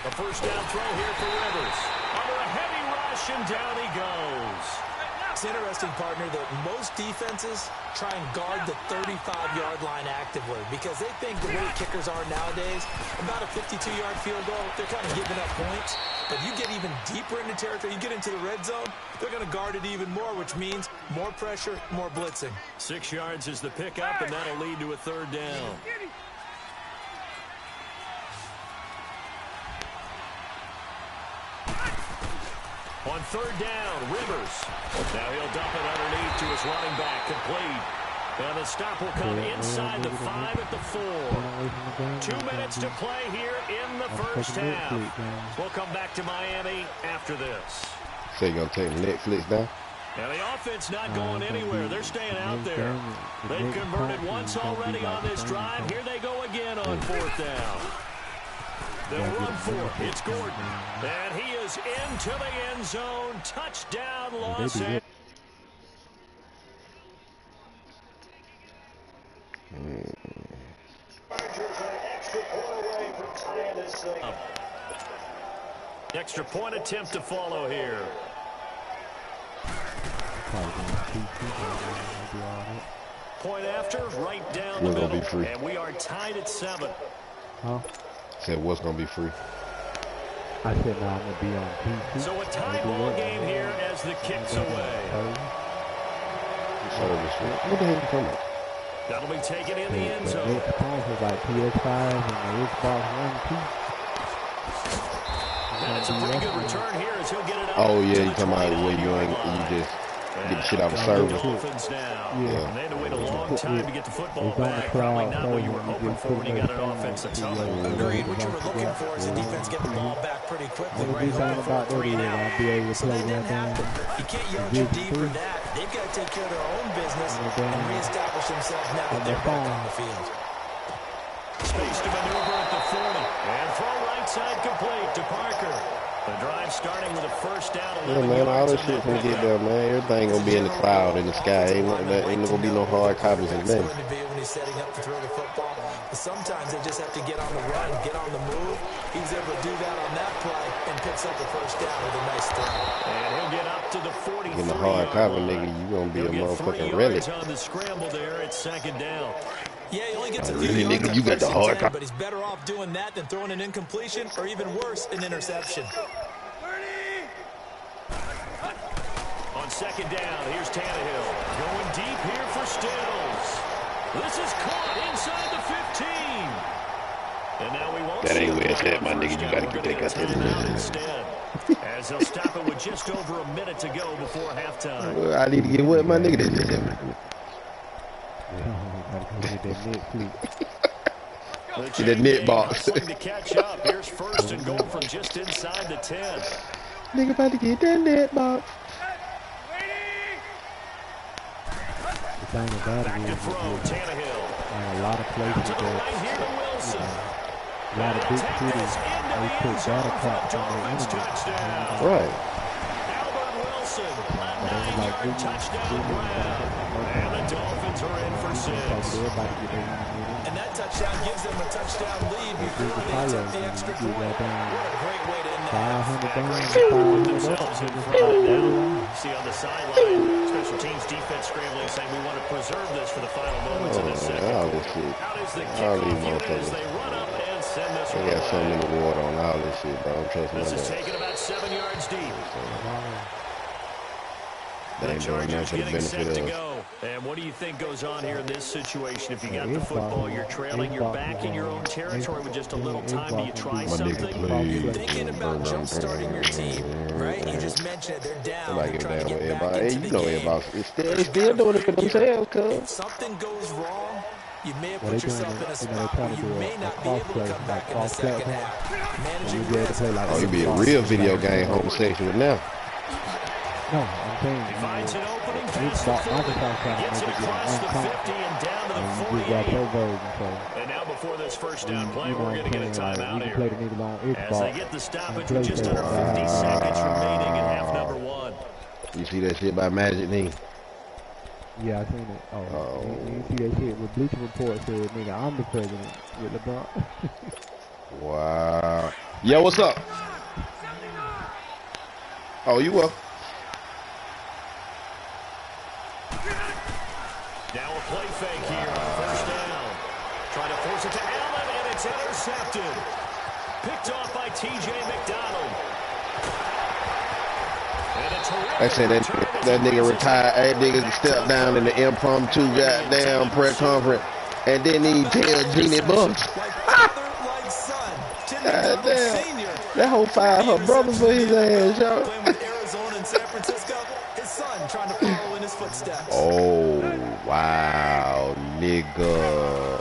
A 1st down throw here for Rivers. Under a heavy rush, and down he goes. It's interesting, partner, that most defenses try and guard the 35-yard line actively because they think the way kickers are nowadays, about a 52-yard field goal, they're kind of giving up points. But you get even deeper into territory, you get into the red zone, they're going to guard it even more, which means more pressure, more blitzing. 6 yards is the pickup, and that'll lead to a 3rd down. On 3rd down, Rivers. Now he'll dump it underneath to his running back, complete. And the stop will come inside the 5 at the 4. 2 minutes to play here in the 1st half. We'll come back to Miami after this. So you gonna take Netflix down? And the offense not going anywhere. They're staying out there. They've converted once already on this drive. Here they go again on 4th down. They'll run for it. It's Gordon. And he is into the end zone. Touchdown, Los Angeles. Extra point attempt to follow here. Point after, right down the middle. And we are tied at 7. Huh? Said what's gonna be free? I said no, I'm gonna be on PC. So a tie ball game here as the kick's away. What the hell you talking about? That'll be taken in the end zone. The Xbox was like PS5 and the Xbox One too. That's a pretty good return here as he'll get it out. Oh yeah, you talking about where you just get the shit out of service. Yeah. And they had to wait a long time to get the football back. Probably not what you were hoping for when you got an offense that's up. Agreed. What you were looking for is the defense get the ball back pretty quickly. Right? Looking for 3 now. So that didn't happen. You can't yard you deep for that. They've got to take care of their own business and reestablish themselves now that they're back on the field. Space to maneuver at the 40. And throw right side complete to Parker. The drive starting with a 1st down. Yeah, man, all this shit gonna get there, man. Everything gonna be in the cloud, in the sky. Ain't gonna be no hard copies and things. When he's setting up to throw the football, but sometimes they just have to get on the run, get on the move. He was able to do that on that play and picks up the 1st down with a nice throw. And he'll get up to the 43. In the hard copy, nigga, you gonna be a motherfucking relic. On the scramble there at 2nd down. Yeah, he only gets a few really, yards nigga, you got the hard copy. but he's better off doing that than throwing an incompletion or even worse, an interception. On 2nd down, here's Tannehill. Going deep here for Stills. This is caught inside the 15. And now we won't That ain't where it's see at, my nigga. You gotta get that goddamn instead. As they'll stop it with just over a minute to go before halftime. Well, I need to get what my nigga did. The that net box. to catch up. Here's first and goal from just inside the 10. Nigga about to get that net box. Back to throw, Tannehill. A lot of places To the that, right here to Wilson. a lot of big cities, they put data caps on their internet. Right. Albert Wilson, a But they was like, 9-yard touchdown grab. And the Dolphins are in for 6. Everybody get their internet. And that touchdown gives them a touchdown lead before they took the extra point. What a great way to end the half. 500 See on the sideline, special teams defense scrambling, saying we want to preserve this for the final moments of this second. All this shit. Out is the All kickoff these unit as motherfuckers. they run up and send this They one got so away. many water on all this shit, bro. I'm trusting This is that. taken about 7 yards deep. That The ain't doing nothing Chargers for the getting set benefit to of us. go. And what do you think goes on here in this situation? If you got the football, you're trailing, you're back in your own territory with just a little time. Do you try My nigga something? played. Thinking about jump-starting your team, right? You just mentioned it. They're down. Like They're it trying down to with get back everybody. Hey, into you the know game. everybody. They still doing it for themselves, cuz. If something goes wrong, you may have Well, put they doing yourself it, in a they spot try where to you do may a not be cross able play, to come like back in the cross second platform. half. You Managing be able to risk. play like Oh, you be a cross. real video game homosexual now. No, I'm saying, He finds an opening, Xbox, pass to Microsoft trying to Gets make it it get across the 50 uncomfortable. and down to the And you just 48. got pro version, so. And now before this first down play, You know we're what going I'm to get a saying? Like, timeout you can play here. the niggas on As they Xbox. get the stoppage and with just under 50 PlayStation. seconds remaining in half number 1. You see that shit by Magic Knee? Yeah, I seen it. Oh, you see that shit with Bleacher Report said, nigga, I'm the president with LeBron. Wow. Yo, what's up? Oh, you up? Now a play fake here on first down. Trying to force it to Allen, and it's intercepted. Picked off by T.J. McDonald. And a They say that nigga retired. That nigga stepped down in the impromptu goddamn press conference and didn't even tell Genie Bucks. Goddamn. That whole fired her brother for his ass, yo. Playing with Arizona and San Francisco, his son trying to follow in his footsteps. Oh, wow, nigga.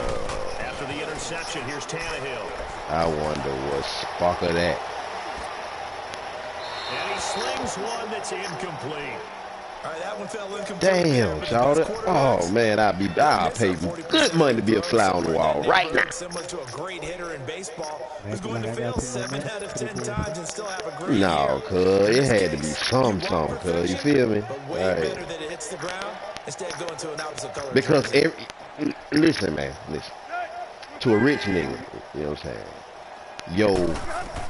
After the interception, here's Tannehill. I wonder what spark of that. And he slings one that's incomplete. All right, that one fell incomplete. Damn, Shawty. Oh, man, I'll pay good money to be a fly on the wall right now. Similar to a great hitter in baseball who's going to fail 7 out of 10 times and still have a great No, year. cuz. It had to be something, cuz. You feel me? But way Right. better that it hits the ground instead of going to an opposite color. Because jersey. listen, man, listen. To a rich nigga, you know what I'm saying? Your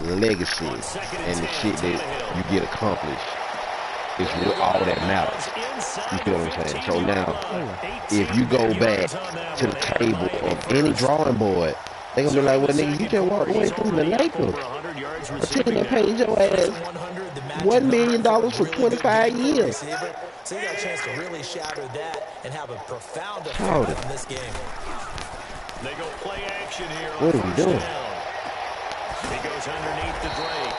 legacy and the shit that you get accomplished is what all that matters. You feel what I'm saying? So now, if you go back to the table of any drawing board, they gonna be like, well, nigga, you just walked away from the Lakers. Until they paid your ass $1 million for 25 years. So you got a chance to really shatter that and have a profound effect Howdy. on this game. They go play action here. What are we doing? He goes underneath the Drake.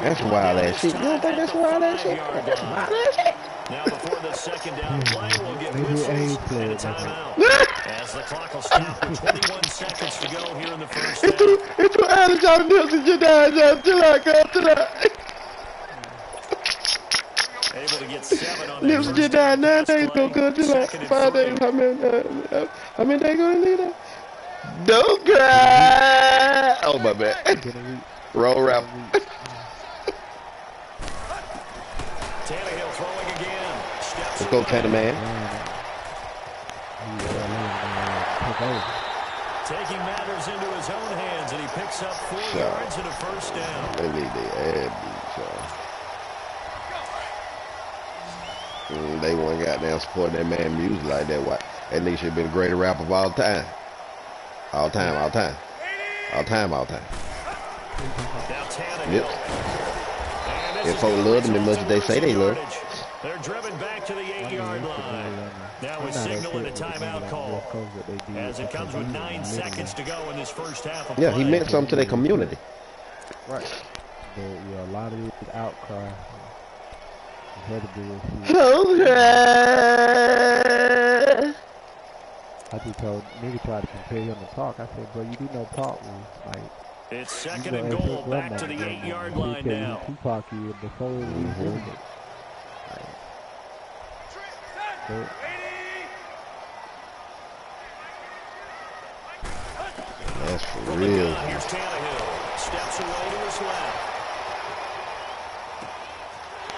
That's wild ass shit. You don't think that's wild ass shit? That's wild ass shit. Now before the second down play, we'll get Maybe whistles A and a played timeout. As the clock will stop with 21 seconds to go here in the first half. It's too early, Johnny Nielsen. You die, John. Chill out, girl. Chill out. Able to get 7 on that Nielsen, you first died down 9 pass days ago, play. girl. Chill out. Second and 5 3. days. How many days ago did that? Don't cry. Oh, my bad. Roll rap. Tannehill throwing again. Steps Let's go, Tanner, man. taking matters into his own hands, and he picks up 4 yards and a first down. They need their ass beat, y'all. They weren't goddamn supporting that man music like that. Why? That nigga should have been the greatest rapper of all time. All time, all time. All time, all time. Now Tannehill. Yep. If folks love them as much as they say they love. They're driven back to the 8-yard line. Now we're signaling a timeout call as it comes with 9 seconds to go in this first half of play. Yeah, he meant something to their community. Right. But yeah, a lot of this outcry. I just told nigga tried to compare him to Talk. I said, bro, you do know Talk was like. It's second and goal back to the 8-yard line now. Tupac here before we did it. That's for real. Here's Tannehill. Steps away to his left.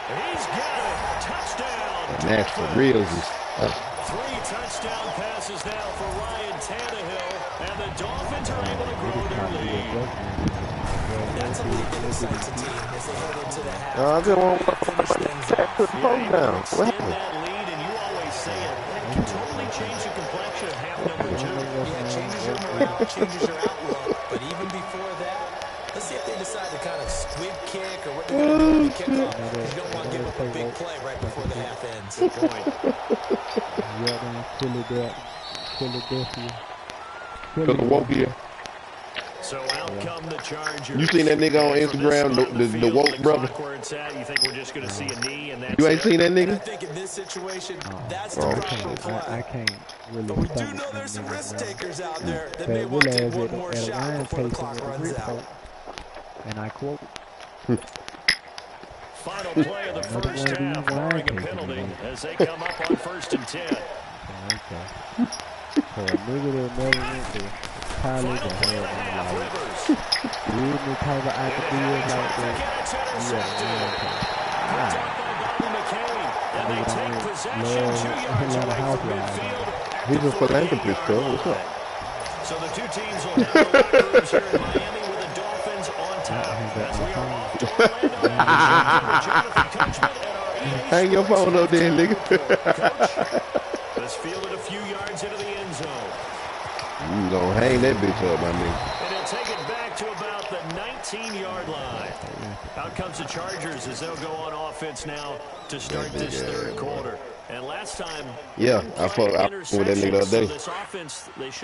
He's got it. Touchdown. And that's for real. 3 touchdown passes now for Ryan Tannehill, and the Dolphins are able to grow their lead. That's a lead that excites a team as they head into the half. I just want to finish things out. Put the phone down. What happened? That lead, and you always say it, that can totally change the complexion of half number 2. Yeah, it changes your morale, changes your outlook. But even before that, let's see if they decide to kind of squib kick or what they're going to do in the kickoff. Because you don't want to give up a big play right before the half ends. Good point. Philadelphia. So out come the Chargers. You seen that nigga on Instagram, the woke brother? You think we're just going to see a knee and that's You ain't seen that I nigga? think in this situation, that's the proper play. I can't really. But we do know there's some risk takers out there that may want to take one more shot before the clock runs out. And I quote. Final play of the first half, barring a penalty, as they come up on 1st and 10. Okay. So a nigga that never went to college or had Rivers. any type of ideas like that. And they take possession 2 yards away from midfield. He's a philanthropist, bro. What's up? So the 2 teams will have their rooms here in Miami with the Dolphins on top. As we are off to Orlando. Hang your phone up there, nigga. This fielded a few yards into the end zone. You gonna hang that bitch up, my nigga. And he'll take it back to about the 19-yard line. Out comes the Chargers as they'll go on offense now to start this third quarter. And last time, yeah, I fucked up with that nigga the other day.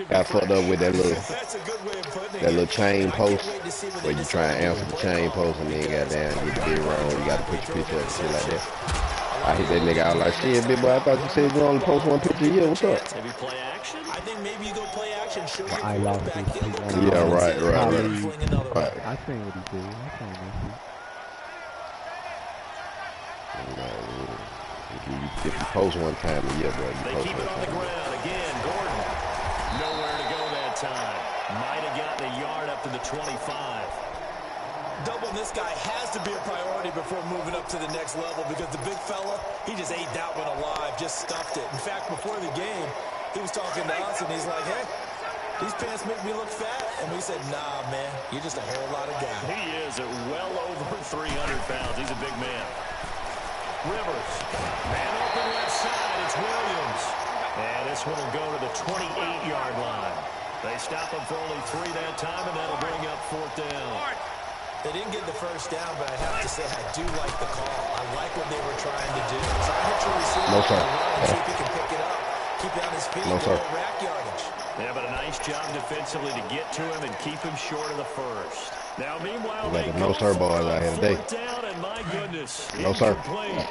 I fucked up with that little chain post where you try and answer the chain post and then goddamn get the bit wrong. You got to put your picture up and shit like that. I hit that nigga out like, shit, big boy, I thought you said you only post one picture a year. What's up? Maybe play action? I think maybe you go play action, show your I lost quarterback this. Yeah, right. I seen what he did. If you post one time a year, bro, you they post keep one it on the time. ground again. Gordon, nowhere to go that time. Might have gotten a yard up to the 25. Doubling this guy has to be a priority before moving up to the next level because the big fella, he just ate that one alive, just stuffed it. In fact, before the game, he was talking to us and he's like, hey, these pants make me look fat. And we said, nah, man, you're just a whole lot of guy. He is at well over 300 pounds. He's a big man. Rivers, man open left side, it's Williams. And this one will go to the 28-yard line. They stop him for only 3 that time, and that'll bring up 4th down. They didn't get the first down, but I have to say I do like the call. I like what they were trying to do. Try to hit your receiver. No, sir. See if he can pick it up. Keep it on his feet. No, sir. Rack yardage. Yeah, but a nice job defensively to get to him and keep him short of the first. Now, meanwhile, Like they no go sir for boys out here today. 4th down, and my goodness, No, sir. incomplete.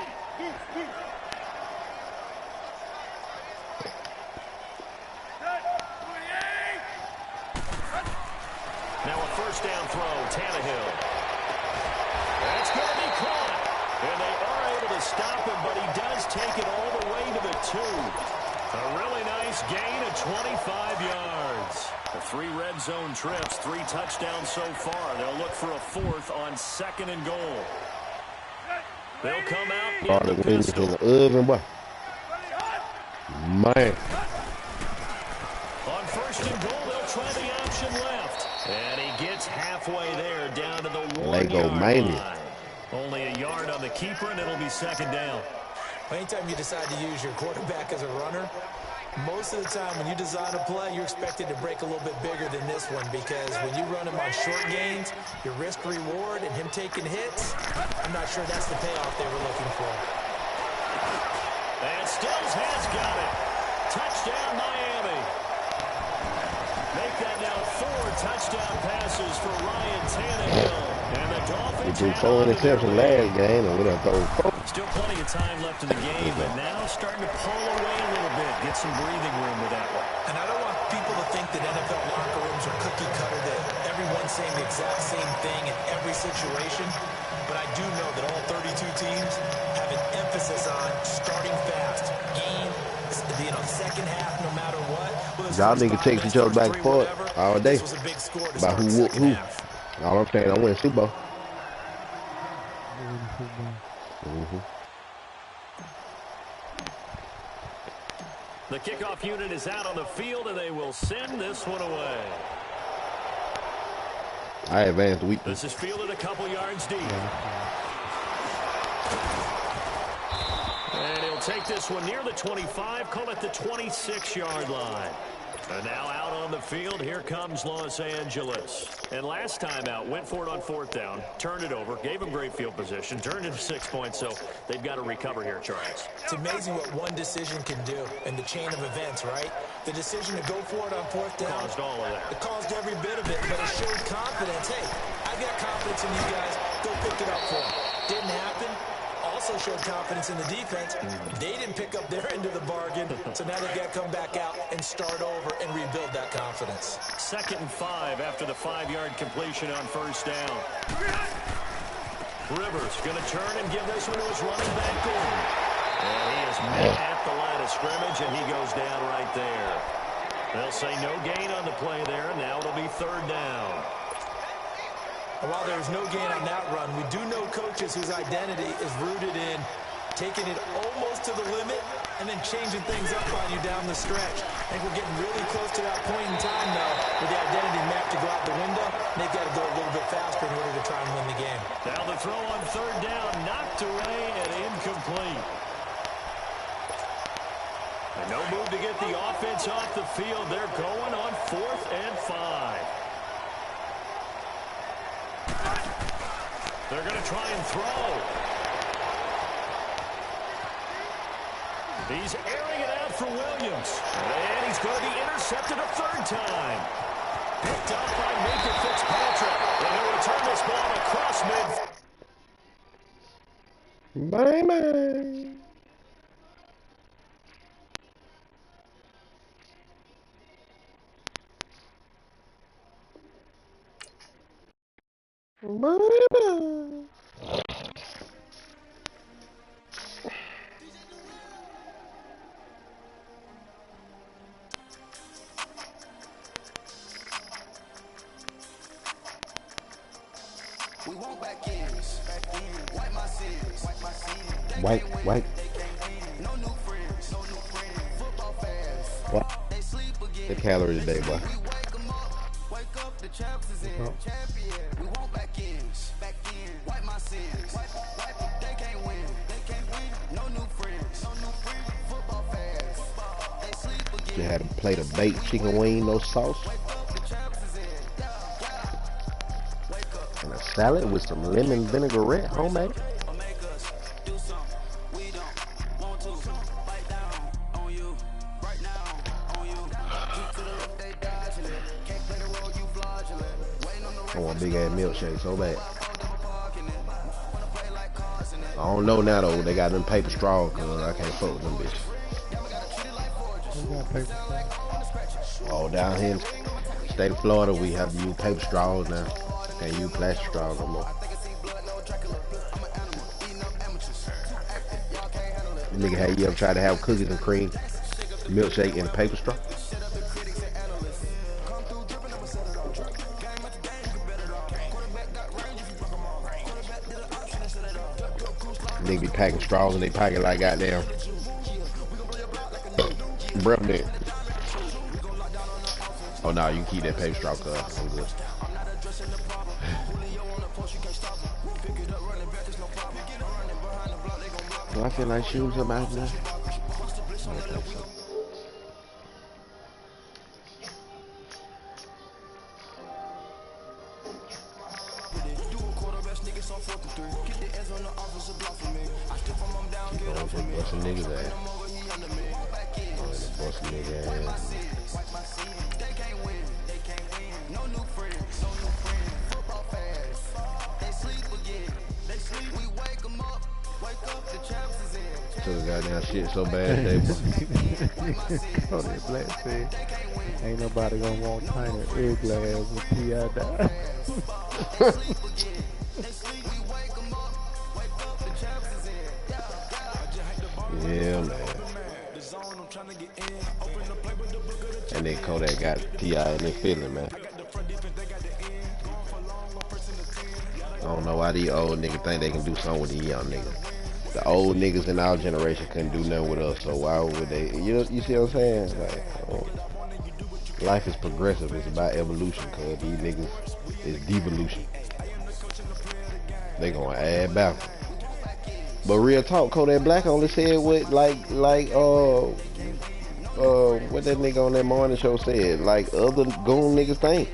Now a first down throw, Tannehill. That's going to be caught. And they are able to stop him, but he does take it all the way to the 2. A really nice gain of 25 yards. The 3 red zone trips, 3 touchdowns so far. They'll look for a 4th on 2nd and goal. They'll come out in the pistol. Oven, boy. Man. On 1st and goal, they'll try the option left. And he gets halfway there, down to the 1-yard line. Only a yard on the keeper, and it'll be 2nd down. Anytime you decide to use your quarterback as a runner, Most of the time when you design a play, you're expected to break a little bit bigger than this one because when you run him on short gains, your risk reward and him taking hits, I'm not sure that's the payoff they were looking for. And Stills has got it. Touchdown, Miami. Make that now 4 touchdown passes for Ryan Tannehill. And the Dolphins we threw 4 interceptions last game, and we done throw 4. Still plenty of time left in the game, but now starting to pull away a little bit. Get some breathing room with that one. And I don't want people to think that NFL locker rooms are cookie cutter, that everyone's saying the exact same thing in every situation. But I do know that all 32 teams have an emphasis on starting fast. Game, second half, no matter what. Y'all niggas text each other back and forth all day about who whoop who. All I'm saying, I win Super Bowl. The kickoff unit is out on the field, and they will send this one away. I advanced the week. This is fielded a couple yards deep. And he'll take this one near the 25, call it the 26-yard line. And now out on the field, here comes Los Angeles. And last time out, went for it on 4th down, turned it over, gave him great field position, turned it to 6 points, so they've got to recover here, Charles. It's amazing what one decision can do in the chain of events, right? The decision to go for it on 4th down. Caused all of that. It caused every bit of it, but it showed confidence. Hey, I got confidence in you guys. Go pick it up for them. Didn't happen. Also showed confidence in the defense. They didn't pick up their end of the bargain, so now they've got to come back out and start over and rebuild that confidence. 2nd and 5 after the 5-yard completion on 1st down. Rivers going to turn and give this one to his running back Gordon. And he is met at the line of scrimmage, and he goes down right there. They'll say no gain on the play there, and now it'll be 3rd down. While there's no gain on that run, we do know coaches whose identity is rooted in taking it almost to the limit and then changing things up on you down the stretch. I think we're getting really close to that point in time, though, where the identity map to go out the window. They've got to go a little bit faster in order to try and win the game. Now the throw on 3rd down, knocked away and incomplete. And no move to get the offense off the field. They're going on 4th and 5. They're going to try and throw. He's airing it out for Williams. And he's going to be intercepted a 3rd time. Picked up by Minka Fitzpatrick. And he'll return this ball across mid. Bye-bye. We want back ends. Wipe my sins. Wipe. No new friends. Football fans. What? They sleep again. The calorie today, boy. Wake up, the champs is in. Champion. We want back ends. Wipe my sins. Wipe it. They can't win. No new friends. Football fans. They sleep again. You had a plate of baked chicken wing, no sauce. And a salad with some lemon vinaigrette, homemade. I want a big ass milkshake so bad. I don't know now though, they got them paper straws because I can't fuck with them bitches. Oh, down here in the state of Florida, we have to use paper straws now. Can't use plastic straws no more. Nigga, have you ever tried to have cookies and cream milkshake in a paper straw? Nigga be packing straws and they pack it like goddamn breath mint. Oh no, you can keep that paper straw, cuz I'm good. Do I feel like shooting somebody now? Busting niggas ass. Busting niggas ass. Took a goddamn shit so bad they Kodak Black said, ain't nobody gonna want tiny egg glass with T.I. die. Yeah, man. And then Kodak got T.I. in his feeling, man. I don't know why these old niggas think they can do something with these young niggas. The old niggas in our generation couldn't do nothing with us, so why would they? You see what I'm saying? Like, life is progressive. It's about evolution, cause these niggas is devolution. They gonna add back. But real talk, Kodak Black only said what what that nigga on that morning show said, like other goon niggas think.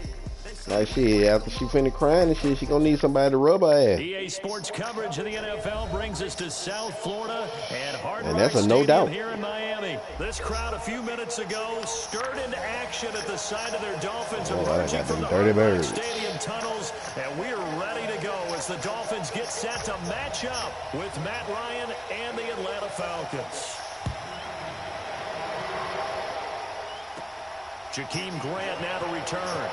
Like shit, after she finished crying and shit, she gonna need somebody to rub her ass. EA Sports coverage of the NFL brings us to South Florida and Hard Rock that's a Stadium no doubt here in Miami. This crowd a few minutes ago stirred into action at the side of their Dolphins emerging from the Hard Rock Stadium tunnels, and we're ready to go as the Dolphins get set to match up with Matt Ryan and the Atlanta Falcons. Jakeem Grant now to return.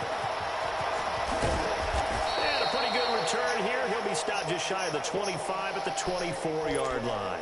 And a pretty good return here. He'll be stopped just shy of the 25 at the 24-yard line.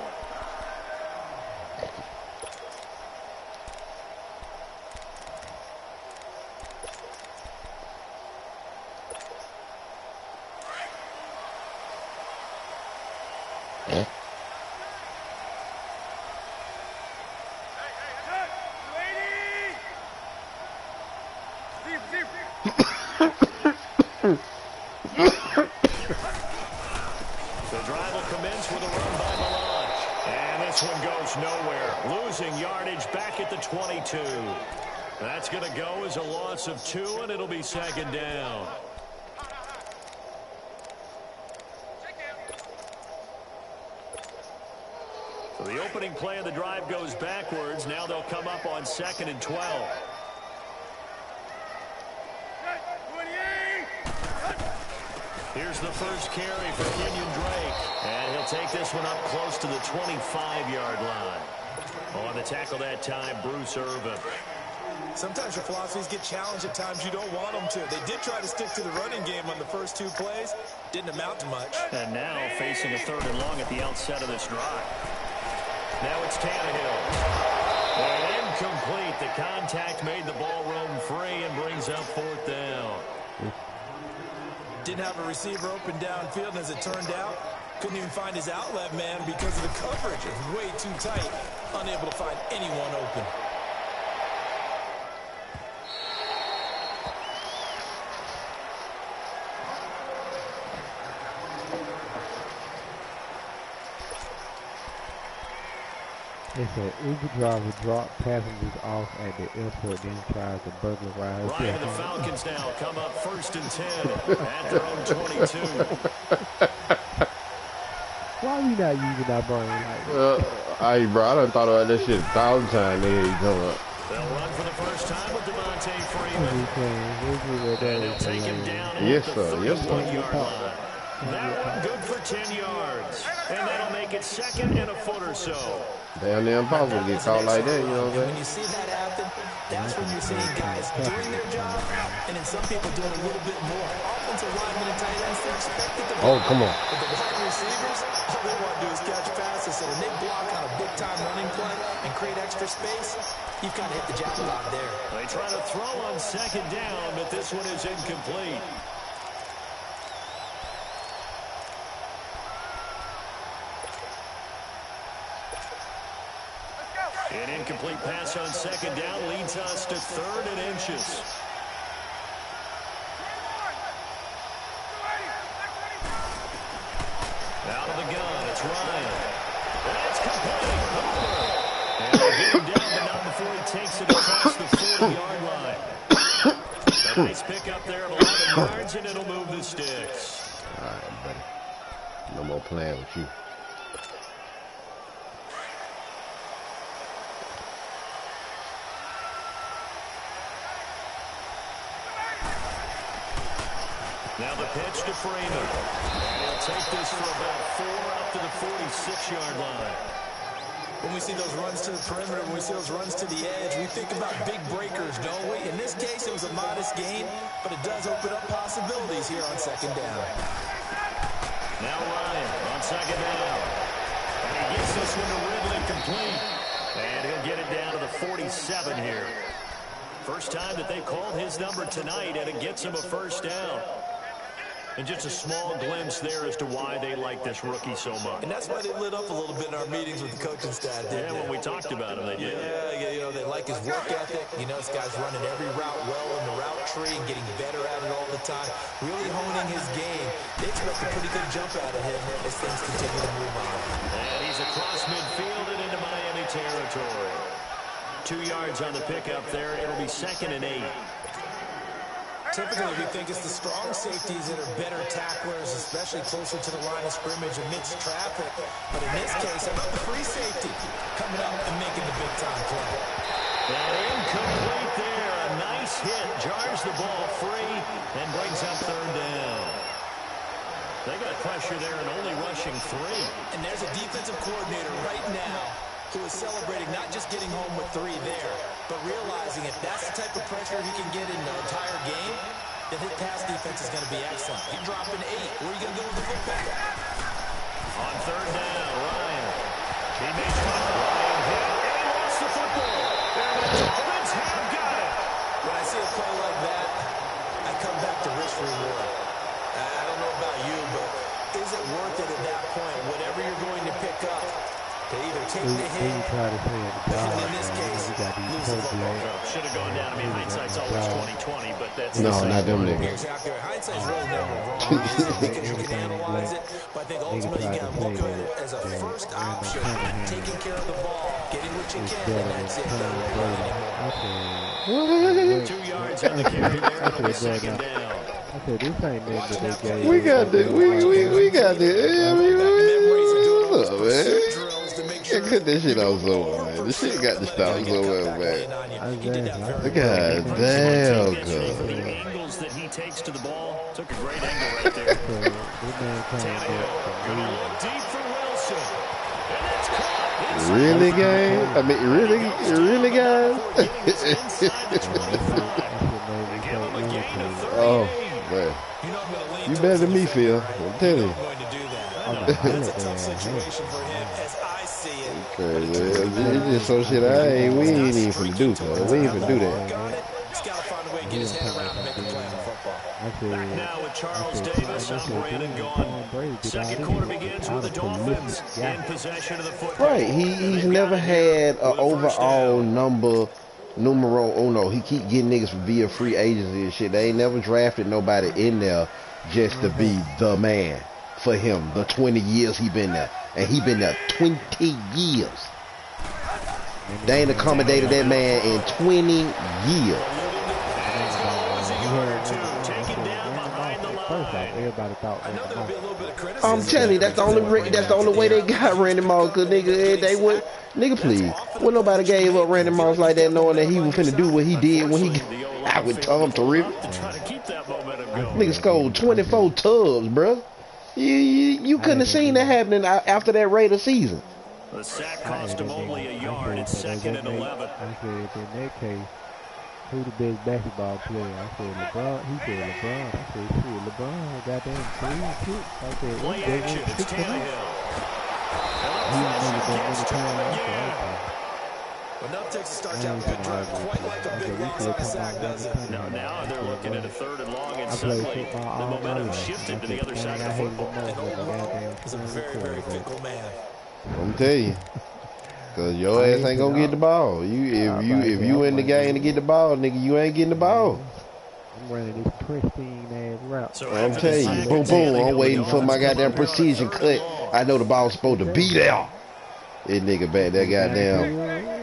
That's going to go as a loss of 2, and it'll be second down. So the opening play of the drive goes backwards. Now they'll come up on 2nd and 12. Here's the first carry for Kenyon Drake. And he'll take this one up close to the 25-yard line. On the tackle that time, Bruce Irvin. Sometimes your philosophies get challenged at times you don't want them to. They did try to stick to the running game on the first 2 plays. Didn't amount to much. And now facing a 3rd and long at the outset of this drive. Now it's Tannehill. And incomplete. The contact made the ball roam free and brings up 4th down. Didn't have a receiver open downfield, and as it turned out, couldn't even find his outlet man because of the coverage. It was way too tight. Unable to find anyone open. They said Uber driver dropped passengers off at the airport, then tries to burglarize. Ryan, the Falcons now come up 1st and 10 at their own 22. Why are we not using our brain like bro, I done thought about this shit 1,000 times. They'll run for the first time with Devontae Freeman. And they'll take him down at the 31-yard line. That one good for 10 yards. And that'll make it 2nd and a foot or so. Damn near impossible to get caught like that, you know what I'm saying? When you see that happen, that's when you're seeing guys doing their job, and then some people doing a little bit more. Offensive linemen and tight ends, they're expected to block. Oh, come on. But the wide receivers, all they want to do is catch passes. So when they block on a big-time running play and create extra space, you've got to hit the jackpot there. They try to throw on 2nd down, but this one is incomplete. An incomplete pass on 2nd down leads us to 3rd and inches. Out of the gun, it's Ryan. That's complete. And they get him down, but not before he takes it across the 40-yard line. A nice pick up there of 11 yards, and it'll move the sticks. All right, buddy. No more playing with you. Now the pitch to Freeman. And he'll take this for about 4 up to the 46-yard line. When we see those runs to the perimeter, when we see those runs to the edge, we think about big breakers, don't we? In this case, it was a modest gain, but it does open up possibilities here on second down. Now Ryan on second down. And he gets this one to Ridley complete. And he'll get it down to the 47 here. First time that they called his number tonight, and it gets him a first down. And just a small glimpse there as to why they like this rookie so much. And that's why they lit up a little bit in our meetings with the coaching staff. Yeah, when we talked about him, they did. Yeah, you know, they like his work ethic. You know, this guy's running every route well in the route tree and getting better at it all the time. Really honing his game. They expect a pretty good jump out of him as things continue to move on. And he's across midfield and into Miami territory. 2 yards on the pickup there. It'll be 2nd and 8. Typically, we think it's the strong safeties that are better tacklers, especially closer to the line of scrimmage amidst traffic. But in this case, how about the free safety coming up and making the big-time play? And incomplete there. A nice hit. Jars the ball free and brings up 3rd down. They got pressure there and only rushing 3. And there's a defensive coordinator right now who is celebrating not just getting home with 3 there, but realizing if that's the type of pressure he can get in the entire game, then his pass defense is going to be excellent. You're dropping 8. Where are you going to go with the football? On 3rd down, Ryan. He makes one. Ryan hit, and he lost the football. And the Dolphins have got it. When I see a play like that, I come back to risk reward. I don't know about you, but is it worth it at that point? Whatever you're going to pick up, to either take the hit, try to play at the and in this case, lose the football. Should have gone down. I mean, hindsight's always 20/20, but that's no, not them niggas. Exactly. Hindsight's really never wrong because you can analyze it, but I think ultimately you got to look at it as a first option, taking care of the ball, getting what you can, and that's it. Don't worry anymore. 2 yards on the carry there. It'll be 2nd down. I said, this ain't nothing that they gave. We got the, we got the, I mean, what's up, man? Cut that shit off somewhere, man. This shit got to stop somewhere, man. God damn, good. The angles that he takes to the ball. Took a great angle right there. Tannehill gonna look deep for Wilson. And it's caught. Really, gang? I mean, really, guys? Oh, man. You better than me, Phil. I'm telling you. That's a tough situation for him, as I see it. Okay, man. It's just some shit we ain't even finna do, cuz. We ain't finna do that. He's got to find a way to get his head around and make a play on football. Back now with Charles Davis on Brandon gone. Second quarter begins with the Dolphins in possession of the football. Right, he's never had an overall numero uno. He keep getting niggas via free agency and shit. They ain't never drafted nobody in there just to be the man for him. The 20 years he been there. And he been there 20 years. They ain't accommodated that man in 20 years. I'm telling you, that's the only way they got Randy Moss. Cause nigga, please, when nobody gave up Randy Moss like that, knowing that he was finna do what he did when he got out with Tom Terrific. Nigga scored 24 tubs, bro. You couldn't have seen that happening after that Raider season. The sack cost him only a yard. It's 2nd and 11. I said, in that case, who the best basketball player? I said LeBron. He said LeBron. I said, shit, LeBron goddamn 3 kicks. I said, play action. It's Tannehill. But now it takes a start to have a good drive, quite like a big loss on the sack, does it? Now they're looking at a 3rd and long, and suddenly the momentum shifted to the other side of the football. And Old is a very, very fickle man. I'm telling you. Cause your ass ain't gonna get the ball. If you in the game to get the ball, nigga, you ain't getting the ball. I'm running this pristine ass route. So I'm telling you, boom, boom. I'm waiting for my goddamn precision cut. I know the ball's supposed to be there. That nigga back there, goddamn.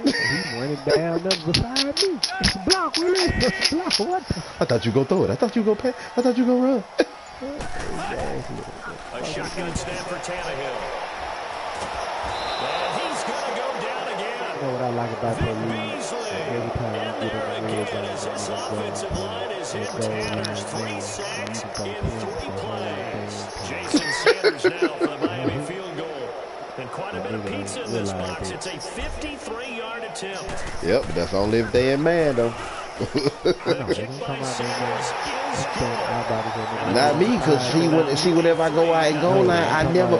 He running down up beside me. It's a block, really. It's a block. What? I thought you go throw it. I thought you go pass. I thought you go run. A shotgun snap for Tannehill. And he's going to go down again. You know what I like about that league? Every time In you there get in the red again as this offensive line is him tatters. 3 sacks in 3 plays. Jason Sanders now for the Miami field goal. And quite a bit of pizza in this box. It's a 53-yard attempt. Yep, but that's only if they in man, though. Not me, because see, whenever I go out and goal line, I never,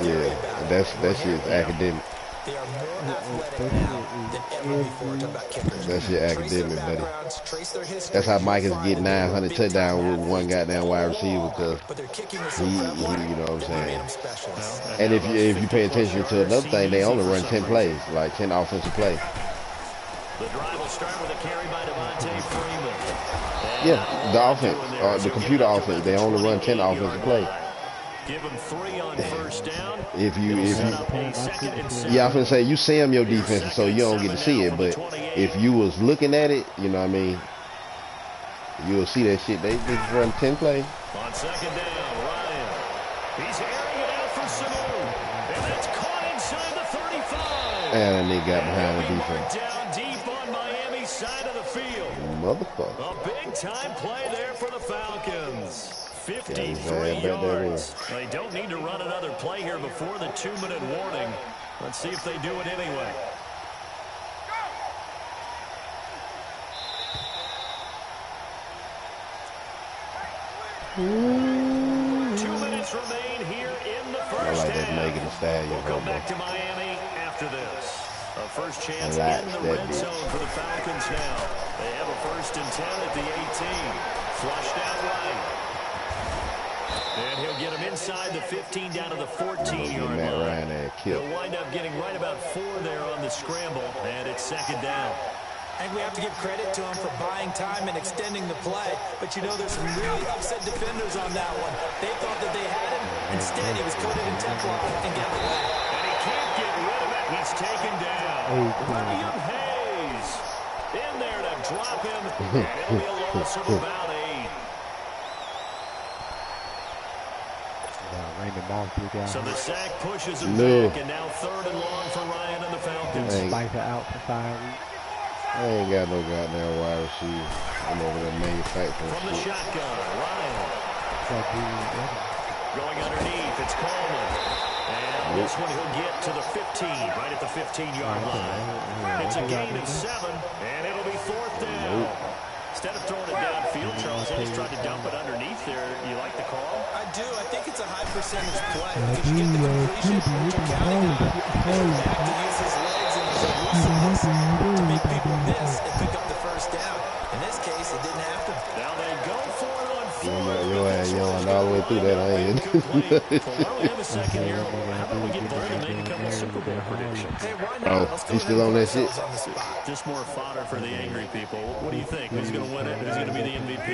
yeah, that shit's academic. That's your academic, buddy. That's how Mike is getting 900 touchdowns with one goddamn wide receiver, because he, you know what I'm saying. And if you pay attention to another thing, they only run 10 plays, like 10 offensive plays. The drive will start with a carry by Devontae Freeman. Yeah, the offense, the computer offense, they only run 10 offensive plays. Give him 3 on first down. Yeah, I was gonna say, you Sam your defense, so you don't get to see it. But if you was looking at it, you know what I mean, you'll see that shit. They just run 10 plays. On second down, Ryan. He's airing it out for Sanu. And that's caught inside the 35. And they got behind the defense. Down deep on Miami's side of the field. Motherfucker. A big time play there for the Falcons. 53 yards. They don't need to run another play here before the 2-minute warning. Let's see if they do it anyway. Ooh. 2 minutes remain here in the first I like that half. Megan Thee Stallion. We'll come back to Miami after this. A first chance Relax, in the red zone for the Falcons now. They have a 1st and 10 at the 18. Flushed out right. And he'll get him inside the 15 down to the 14-yard line. He'll wind up getting right about 4 there on the scramble, and it's 2nd down. I think we have to give credit to him for buying time and extending the play. But, you know, there's some really upset defenders on that one. They thought that they had him. Instead, he was coated in Teflon and got away. And he can't get rid of it. He's taken down. William Hayes in there to drop him. And it'll be a loss of about 8. So the sack pushes him back, and now 3rd and long for Ryan and the Falcons. Out for 5 weeks. I ain't got no goddamn wide receiver. I'm over there manufacturing. From the shotgun, Ryan. Going underneath, it's Coleman. And this one he'll get to the 15, right at the 15-yard line. It's a gain of 7, and it'll be 4th down. Instead of throwing it downfield, Charles Hayes tried to dump it underneath there. You like the call? I do. I think it's a high percentage play. Because you get the completion for what you're counting on. And the back to use his legs and his elusiveness to make people miss and pick up the 1st down. In this case, it didn't happen. Now they go for it on 4th. Your ass yawned all the way through that, I ain't. Well, why don't we have a second here? How about we get Bolden to make a couple Super Bowl predictions? Hey, why not? Oh, he's still on that shit? Just more fodder for the angry people. What do you think? Who's going to win it? Who's going to be the MVP?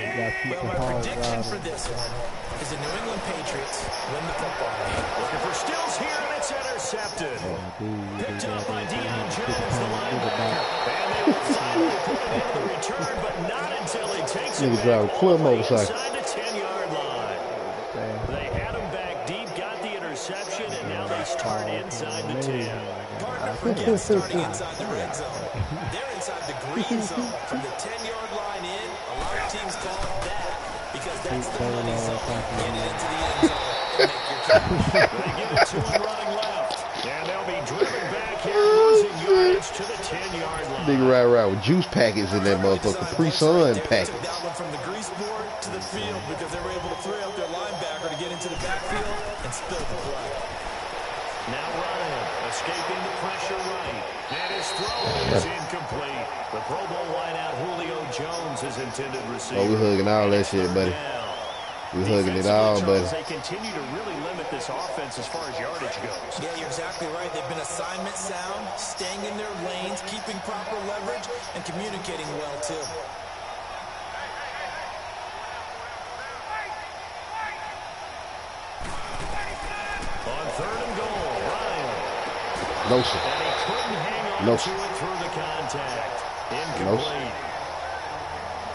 Well, my prediction for this one is the New England Patriots win the football game. Looking for Stills here, and it's intercepted. Picked up by Deion Jones, the linebacker. And they will finally put it into the return, but not until he takes it back all the way inside the 10-yard line. They had him back deep, got the interception, and now they start inside the 10. Partner, forget starting inside the red zone. They're inside the green zone. From the 10-yard line in, a lot of teams call it that because that's the money zone. Get it into the end zone and make your catch. They give it to him running left. And they'll be driven back here, losing yardage to the 10-yard line. Nigga ride around with juice packets in that motherfucker. Pre-sun packets. Took that one from the grease board to the field because they were able to throw up their linebacker to get into the backfield and spill the play. Now Ryan escaping the pressure right. And his throw is incomplete. The Pro Bowl wideout Julio Jones is intended receiver. Oh, we hugging all that shit, buddy. We hugging it all, buddy. They continue to really limit this offense as far as yardage goes. Yeah, you're exactly right. They've been assignment sound, staying in their lanes, keeping proper leverage, and communicating well, too. On 3rd and goal, Ryan. No, sir. And he couldn't hang on No, to sir. it through the contact. No, Incomplete. sir.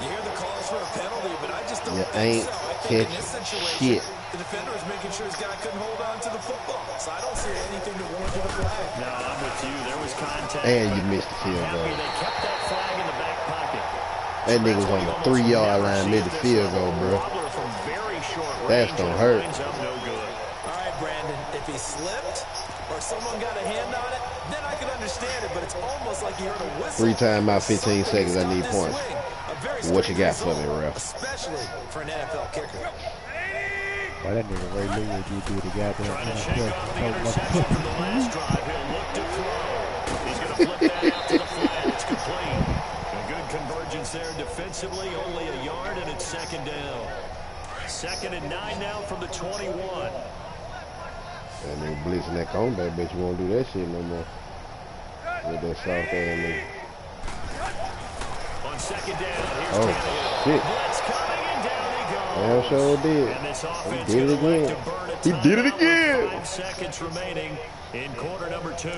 You hear the calls for a penalty, but I just don't You think ain't so. I think in catching this situation, shit. the defender is making sure his guy couldn't hold on to the football. So I don't see anything to warrant the flag. No, I'm with you. There was contact. And you missed the field Happy goal. they kept that flag in the back pocket. That nigga was on the 3-yard line, missed the field goal, bro. Wobbler from very short That's range gonna and hurt. winds up no good. All right, Brandon, if he slipped or someone got a hand on it, then I could understand it, but it's almost like you heard a whistle. 3 times out, 15 seconds, I need points. What you got for me, ref? Especially for an NFL kicker. Why that nigga Ray Lewis did the goddamn Trying to shake off the interception from the last drive. He'll look to throw. He's going to flip that out to the flat. It's complete. A good convergence there defensively. Only a yard, and it's second down. 2nd and 9 now from the 21. And they blitzing that comeback, but you won't do that shit no more. With that soft ass nigga. On 2nd down, here's Oh, Tannehill. shit. Blitz coming, and down he goes. Damn sure did. And this offense He did it gonna elect again. to burn a He did it timeout with again. 5 seconds remaining in quarter number 2.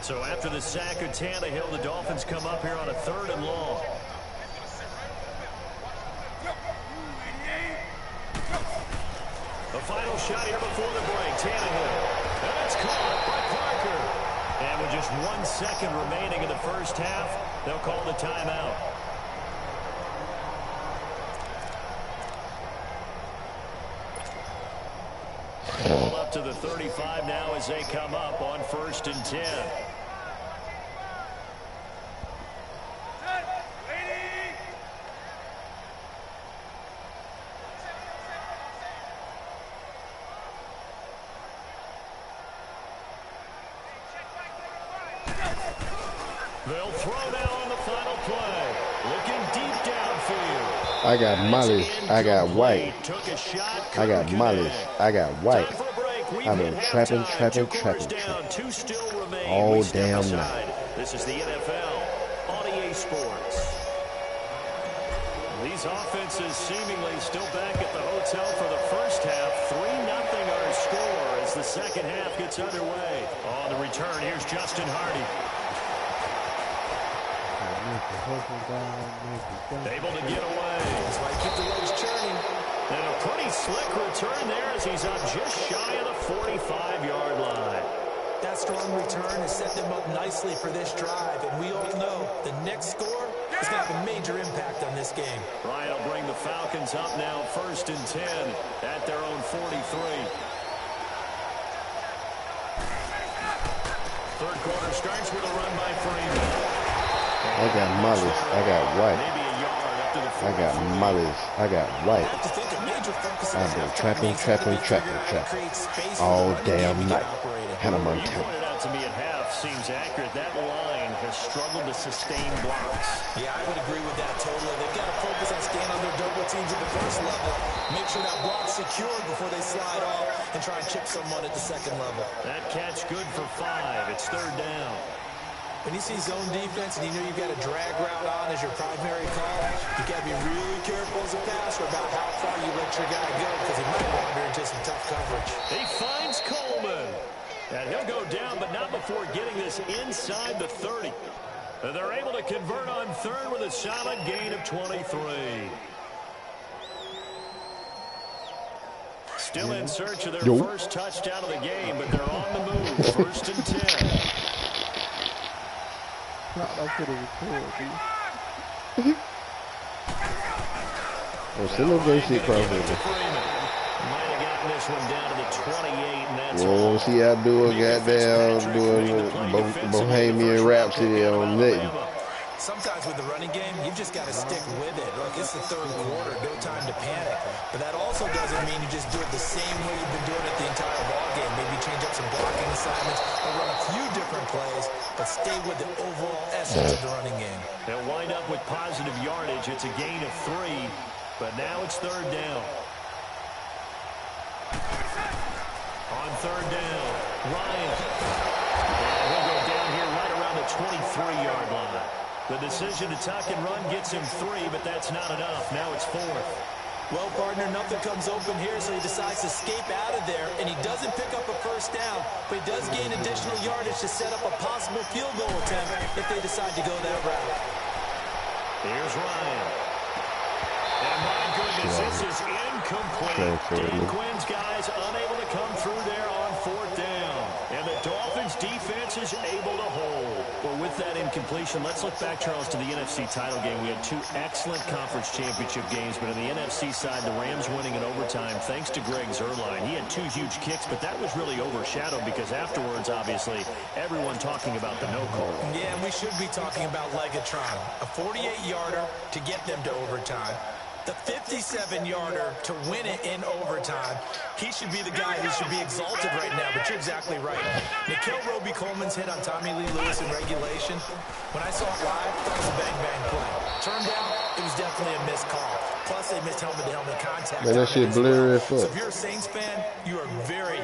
So after the sack of Tannehill, the Dolphins come up here on a 3rd and long. The final shot here before the break. Tannehill. And it's caught by Parker. And with just 1 second remaining in the first half, they'll call the timeout. Ball up to the 35 now as they come up on 1st and 10. They'll throw now on the final play. Looking deep downfield. I got Molly's. I got White. Took a shot. I got Molly's. I got White. Time for a break. We've I've been hit trapping, halftime. trapping, 2 quarters trapping, down, 2 still remain. all We step damn aside. night. This is the NFL on EA Sports. These offenses seemingly still back at the hotel for the first half. 3-0 our score as the second half gets underway. On the return, here's Justin Hardy. Able to get away. That's why you keep the legs churning. And a pretty slick return there as he's up just shy of the 45-yard line. That strong return has set them up nicely for this drive, and we all know the next score is going to have a major impact on this game. Ryan will bring the Falcons up now 1st and 10 at their own 43. Third quarter starts with a run by Freeman. I got Molly's. I got White. Maybe a yard up to the I got 43. Molly's. I got White. I have to think a major focus in I've this been halftime trapping, needs to be trapping, figuring trapping, out how to trapping. create space for All the running damn game to get night. operating. Hannah You Montana. pointed out to me at half seems accurate. That line has struggled to sustain blocks. Yeah, I would agree with that totally. They've got to focus on staying on their double teams at the first level. Make sure that block's secured before they slide off and try and chip someone at the second level. That catch good for 5. It's 3rd down. When you see zone defense and you know you've got a drag route on as your primary call, you've got to be really careful as a passer about how far you let your guy go because he might wander into some tough coverage. He finds Coleman. And he'll go down, but not before getting this inside the 30. And they're able to convert on 3rd with a solid gain of 23. Still in search of their first touchdown of the game, but they're on the move. 1st and 10. Oh, still no good shit cross over. Might have gotten this one down to the 28, and that's You won't see I do a goddamn doing Bohemian Rhapsody on nothing. Sometimes with the running game, you've just got to stick with it. Look, it's the third quarter, no time to panic. But that also doesn't mean you just do it the same way you've been doing it the entire ballgame. Maybe change up some blocking assignments or run a few different plays, but stay with the overall essence of the running game. They'll wind up with positive yardage. It's a gain of 3, but now it's 3rd down. On 3rd down, Ryan. And he'll go down here right around the 23-yard line. The decision to tuck and run gets him 3, but that's not enough. Now it's 4th. Well, partner, nothing comes open here, so he decides to escape out of there, and he doesn't pick up a first down, but he does gain additional yardage to set up a possible field goal attempt if they decide to go that route. Here's Ryan. And my goodness, this is incomplete. Dan Quinn's guys unable to come through there on 4th down. And the Dolphins defense is able to hold. Well, with that incompletion, let's look back, Charles, to the NFC title game. We had 2 excellent conference championship games, but on the NFC side, the Rams winning in overtime thanks to Greg Zuerlein. He had 2 huge kicks, but that was really overshadowed because afterwards, obviously, everyone talking about the no call. Yeah, and we should be talking about Legatron. A 48-yarder to get them to overtime. The 57-yarder to win it in overtime. He should be the guy who should be exalted right now, but you're exactly right. Nikhil Roby-Coleman's hit on Tommy Lee Lewis in regulation. When I saw it live, that was a bang-bang play. Turned out, it was definitely a missed call. Plus, they missed helmet-to-helmet contact. Man, that shit blurry as fuck. So if you're a Saints fan, you are very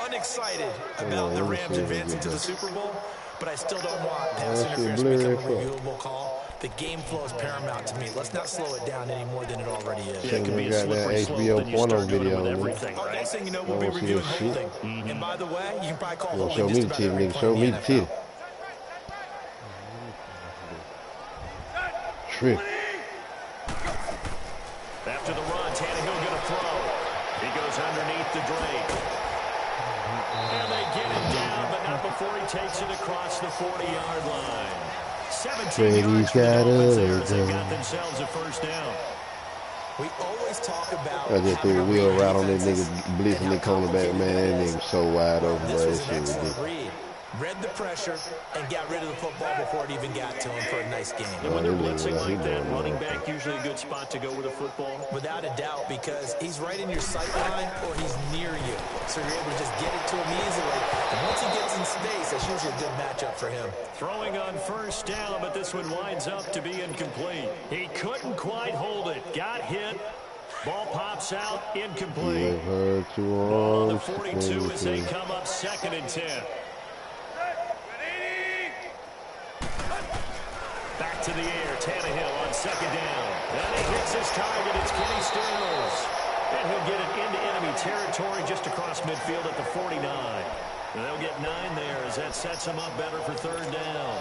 unexcited about the Rams advancing to the Super Bowl, but I still don't want pass interference to become a reviewable call. The game flow is paramount to me. Let's not slow it down any more than it already is. Yeah, it could be a slippery slope, then you start doing it with everything, right? Next thing you know, we'll be reviewing holding. And by the way, you can probably call holding show me the tip, nigga. Show me the tip. Trick. After the run, Tannehill going to throw. He goes underneath the Drake. And they get it down, but not before he takes it across the 40-yard line. 17 yards for the Dolphins there as they got themselves a first down. We always talk about I just threw a wheel right on that nigga blitzing the cornerback, man. That nigga was so wide open, bro. That shit was ridiculous. Read the pressure and got rid of the football before it even got to him for a nice game. And when they're blitzing like that, running back usually a good spot to go with a football? Without a doubt, because he's right in your sight line or he's near you. So you're able to just get it to him easily. And once he gets in space, that's usually a good matchup for him. Throwing on first down, but this one winds up to be incomplete. He couldn't quite hold it. Got hit. Ball pops out, incomplete. Ball on the 42 as they come up 2nd and 10. Back to the air, Tannehill on 2nd down. And he hits his target, it's Kenny Stills. And he'll get it into enemy territory just across midfield at the 49. And they'll get 9 there as that sets him up better for 3rd down.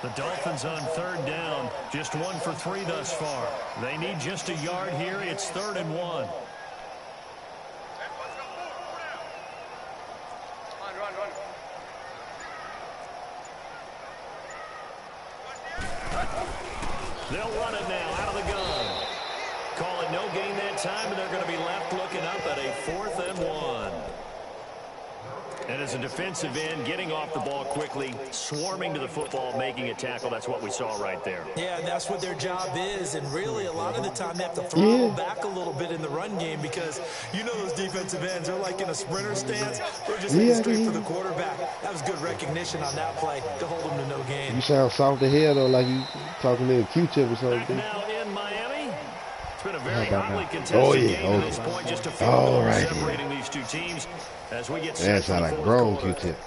The Dolphins on 3rd down, just 1 for 3 thus far. They need just a yard here. It's 3rd and 1. They'll run it now out of the gun. Call it no gain that time, and they're going to be left looking up at a 4th and 1. And as a defensive end, getting off the ball quickly, swarming to the football, making a tackle, that's what we saw right there. Yeah, that's what their job is, and really a lot of the time they have to throttle back a little bit in the run game because you know those defensive ends, they're like in a sprinter stance. They're just heading straight for the quarterback. That was good recognition on that play to hold them to no gain. You sound soft to hear, though, like you talking to a Q-tip or something. Back now in Miami. It's been a very hotly contested game to this point, just a few goals separating these two teams as we get set for the 4th grown quarter. Q-tip.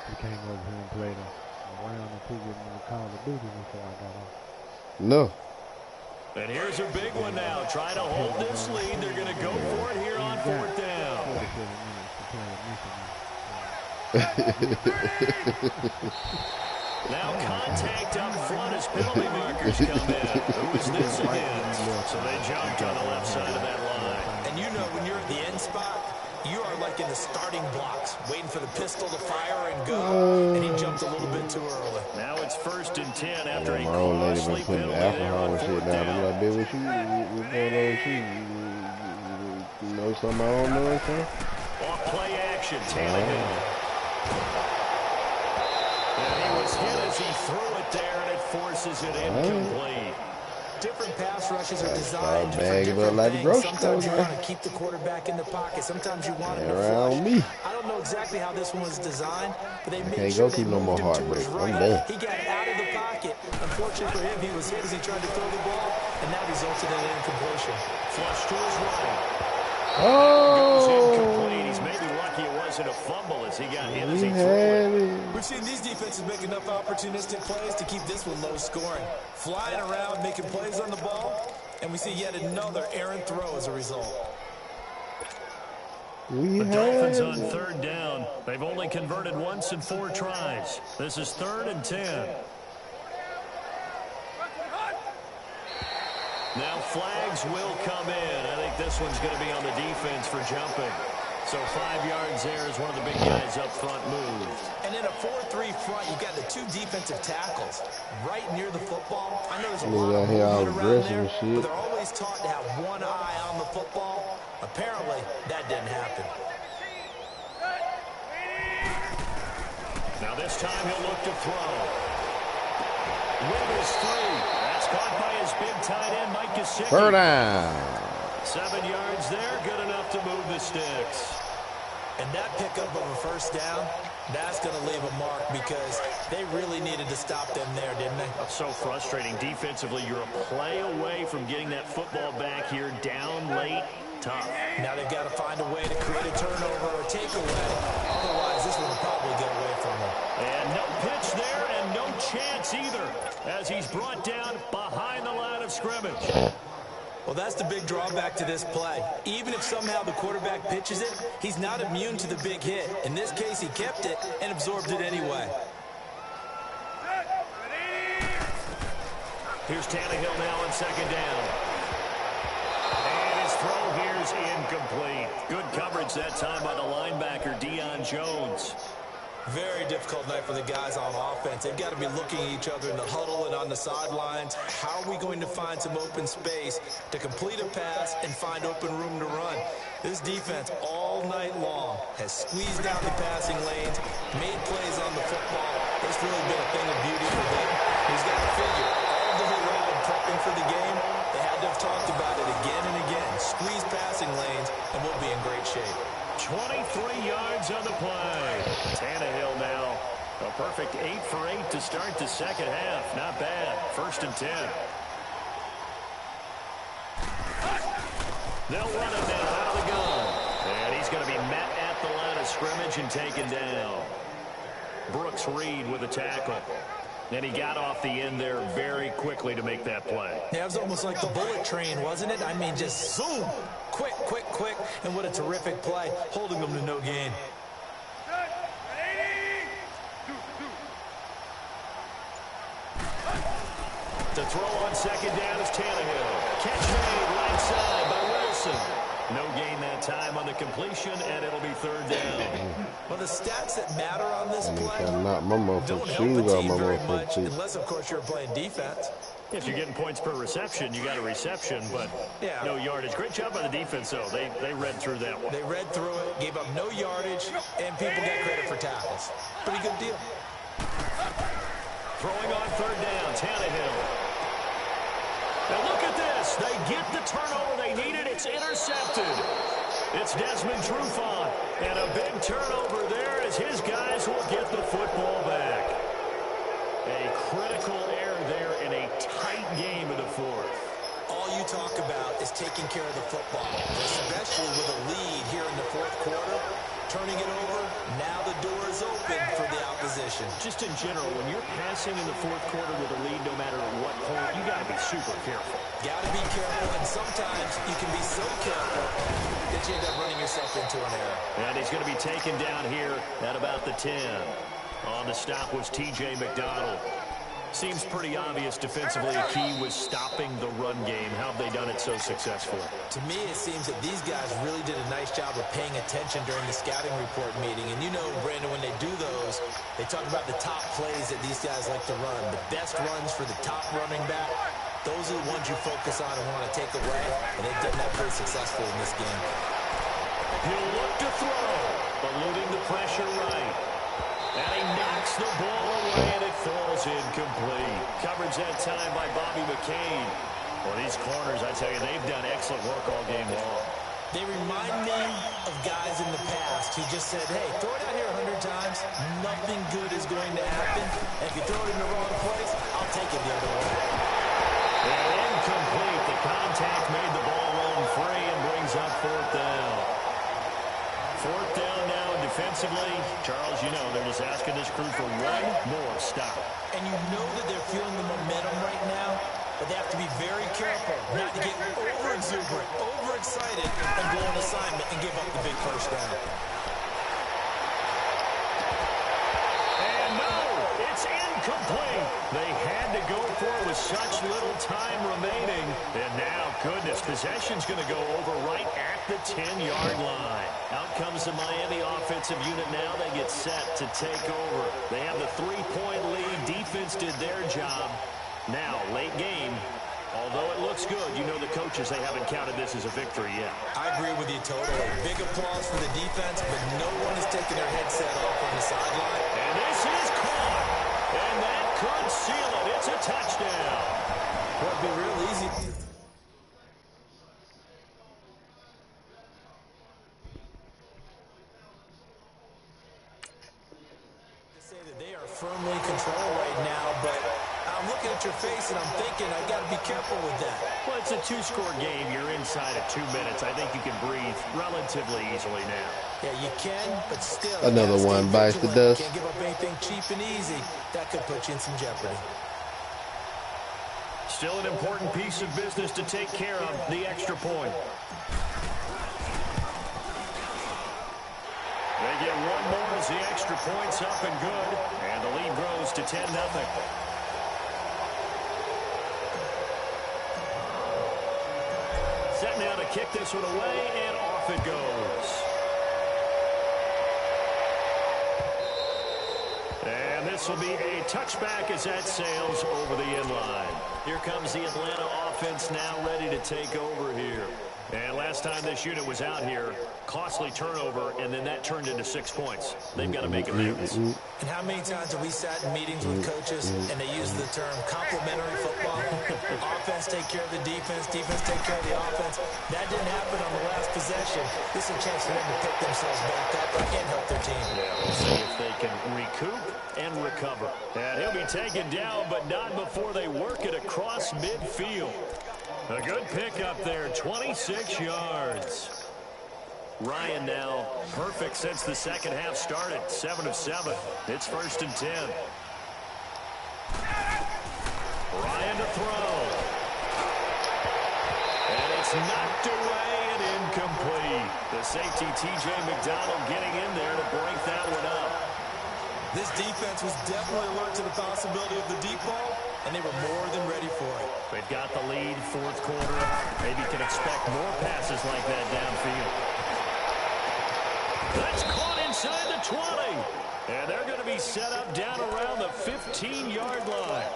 We came over here and played a round or 2 with me in Call of Duty before I got off. No. And here's a big one now. Trying to hold this lead. They're going to go for it here on 4th down. 47 minutes to play a Now contact up front as penalty markers come in. Who is this against? So they jumped on the left side of that line. And you know when you're at the end spot, you are like in the starting blocks, waiting for the pistol to fire and go. And he jumped a little bit too early. Now it's 1st and 10 after a My old lady costly been putting penalty there alcohol on and shit 4th down. I'm down. like, bitch, what's going on with you? You know something I don't know or something? Off play action, Tannehill. And he was hit as he threw it there, and it forces it incomplete. Different pass rushes are designed for bag of different like things. grocery Sometimes you store, want to keep the quarterback in the pocket. Sometimes you want him to around flush. me. I don't know exactly how this one was designed, but they made Can't sure go they through no more moved him to his heartbreak. I'm right. done. He got out of the pocket. Unfortunately for him, he was hit as he tried to throw the ball, and that resulted in an incompletion. Flush to his right. Oh! Incomplete. He's maybe lucky it was wasn't a fumble as he got hit as he threw it. We've seen these defenses make enough opportunistic plays to keep this one low scoring. Flying around, making plays on the ball, and we see yet another errant throw as a result. The Dolphins on third down. They've only converted once in 4 tries. This is 3rd and 10. Now flags will come in. I think this one's going to be on the defense for jumping. So 5 yards there as one of the big guys up front moved. And in a 4-3 front, you've got the 2 defensive tackles right near the football. I know there's a lot of movement around there, but they're always taught to have one eye on the football. Apparently, that didn't happen. Now this time he'll look to throw. With his 3. That's caught by his big tight end, Mike Gesicki. 3rd down. 7 yards there, good enough to move the sticks. And that pickup of a 1st down, that's going to leave a mark because they really needed to stop them there, didn't they? That's so frustrating. Defensively, you're a play away from getting that football back here down late. Tough. Now they've got to find a way to create a turnover or takeaway. Otherwise, this one will probably get away from them. And no pitch there and no chance either as he's brought down behind the line of scrimmage. Well, that's the big drawback to this play. Even if somehow the quarterback pitches it, he's not immune to the big hit. In this case, he kept it and absorbed it anyway. Here's Tannehill now on 2nd down. And his throw here is incomplete. Good coverage that time by the linebacker, Deion Jones. Very difficult night for the guys on offense. They've got to be looking at each other in the huddle and on the sidelines. How are we going to find some open space to complete a pass and find open room to run? This defense all night long has squeezed down the passing lanes, made plays on the football. It's really been a thing of beauty for them. He's got to figure all the way around prepping for the game. They had to have talked about it again and again. Squeeze passing lanes, and we'll be in great shape. 23 yards on the play. Tannehill now a perfect 8 for 8 to start the 2nd half. Not bad. 1st and 10. They'll run it now out of the gun. And he's going to be met at the line of scrimmage and taken down. Brooks Reed with a tackle. And he got off the end there very quickly to make that play. Yeah, it was almost like the bullet train, wasn't it? I mean, just zoom. Quick, quick, quick. And what a terrific play, holding them to no gain. The throw on 2nd down is Tannehill. Catch made right side by Wilson. No gain that time on the completion, and it'll be 3rd down. Well, the stats that matter on this play don't help the team very much, unless, of course, you're playing defense. If you're getting points per reception, you got a reception, but no yardage. Great job by the defense, though. They read through that one. They read through it, gave up no yardage, and people got credit for tackles. Pretty good deal. Throwing on 3rd down, Tannehill. Now look at this. They get the turnover they needed. It's intercepted. It's Desmond Trufant. And a big turnover there as his guys will get the football back. A critical error there in a tight game in the 4th. All you talk about is taking care of the football, especially with a lead here in the 4th quarter. Turning it over, now the door is open for the opposition. Just in general, when you're passing in the 4th quarter with a lead, no matter what point, you got to be super careful. Got to be careful, and sometimes you can be so careful that you end up running yourself into an error. And he's going to be taken down here at about the 10. On the stop was T.J. McDonald. Seems pretty obvious defensively. A key was stopping the run game. How have they done it so successfully? To me, it seems that these guys really did a nice job of paying attention during the scouting report meeting. And you know, Brandon, when they do those, they talk about the top plays that these guys like to run. The best runs for the top running back. Those are the ones you focus on and want to take away. And they've done that pretty successfully in this game. He'll look to throw, eluding the pressure right. And he knocks the ball away, and it falls incomplete. Coverage that time by Bobby McCain. Well, these corners, I tell you, they've done excellent work all game long. They remind me of guys in the past who just said, hey, throw it out here 100 times. Nothing good is going to happen. And if you throw it in the wrong place, I'll take it the other way. And incomplete. The contact made the ball run free and brings up 4th down. 4th down now defensively. Charles, you know, they're just asking this crew for one more stop. And you know that they're feeling the momentum right now, but they have to be very careful not to get over-exuberant, overexcited, and blow an assignment and give up the big first down. And no, it's incomplete. They had to go for it with such little time remaining. And now, goodness, possession's going to go over right at the 10-yard line. Out comes the Miami offensive unit now. They get set to take over. They have the 3-point lead. Defense did their job. Now, late game, although it looks good, you know the coaches, they haven't counted this as a victory yet. I agree with you totally. Big applause for the defense, but no one is taking their headset off on the sideline. And this is caught. And that could seal it. It's a touchdown. Well, it'd be real easy. To say that they are firmly in control right now, but I'm looking at your face and I'm thinking I got to be careful with that. Well, it's a 2-score game. You're inside of 2 minutes. I think you can breathe relatively easily now. Yeah, you can, but still. Another one bites the dust. Can't give up anything cheap and easy. That could put you in some jeopardy. Still an important piece of business to take care of, the extra point. They get one more as the extra point's up and good. And the lead grows to 10-0. Set now to kick this one away, and off it goes. And this will be a touchback as that sails over the end line. Here comes the Atlanta offense now ready to take over here. And last time this unit was out here, costly turnover, and then that turned into 6 points. They've got to make amends. And how many times have we sat in meetings with coaches and they use the term complementary football? Offense take care of the defense, defense take care of the offense. That didn't happen on the last possession. This is a chance for them to pick themselves back up and help their team. Yeah, we'll see if they can recoup and recover. And he'll be taken down, but not before they work it across midfield. A good pickup there, 26 yards. Ryan now perfect since the second half started, 7 of 7. It's 1st and 10. Ryan to throw. And it's knocked away and incomplete. The safety, T.J. McDonald, getting in there to break that one up. This defense was definitely alert to the possibility of the deep ball, and they were more than ready for it. They've got the lead, 4th quarter. Maybe can expect more passes like that downfield. That's caught inside the 20. And they're going to be set up down around the 15-yard line.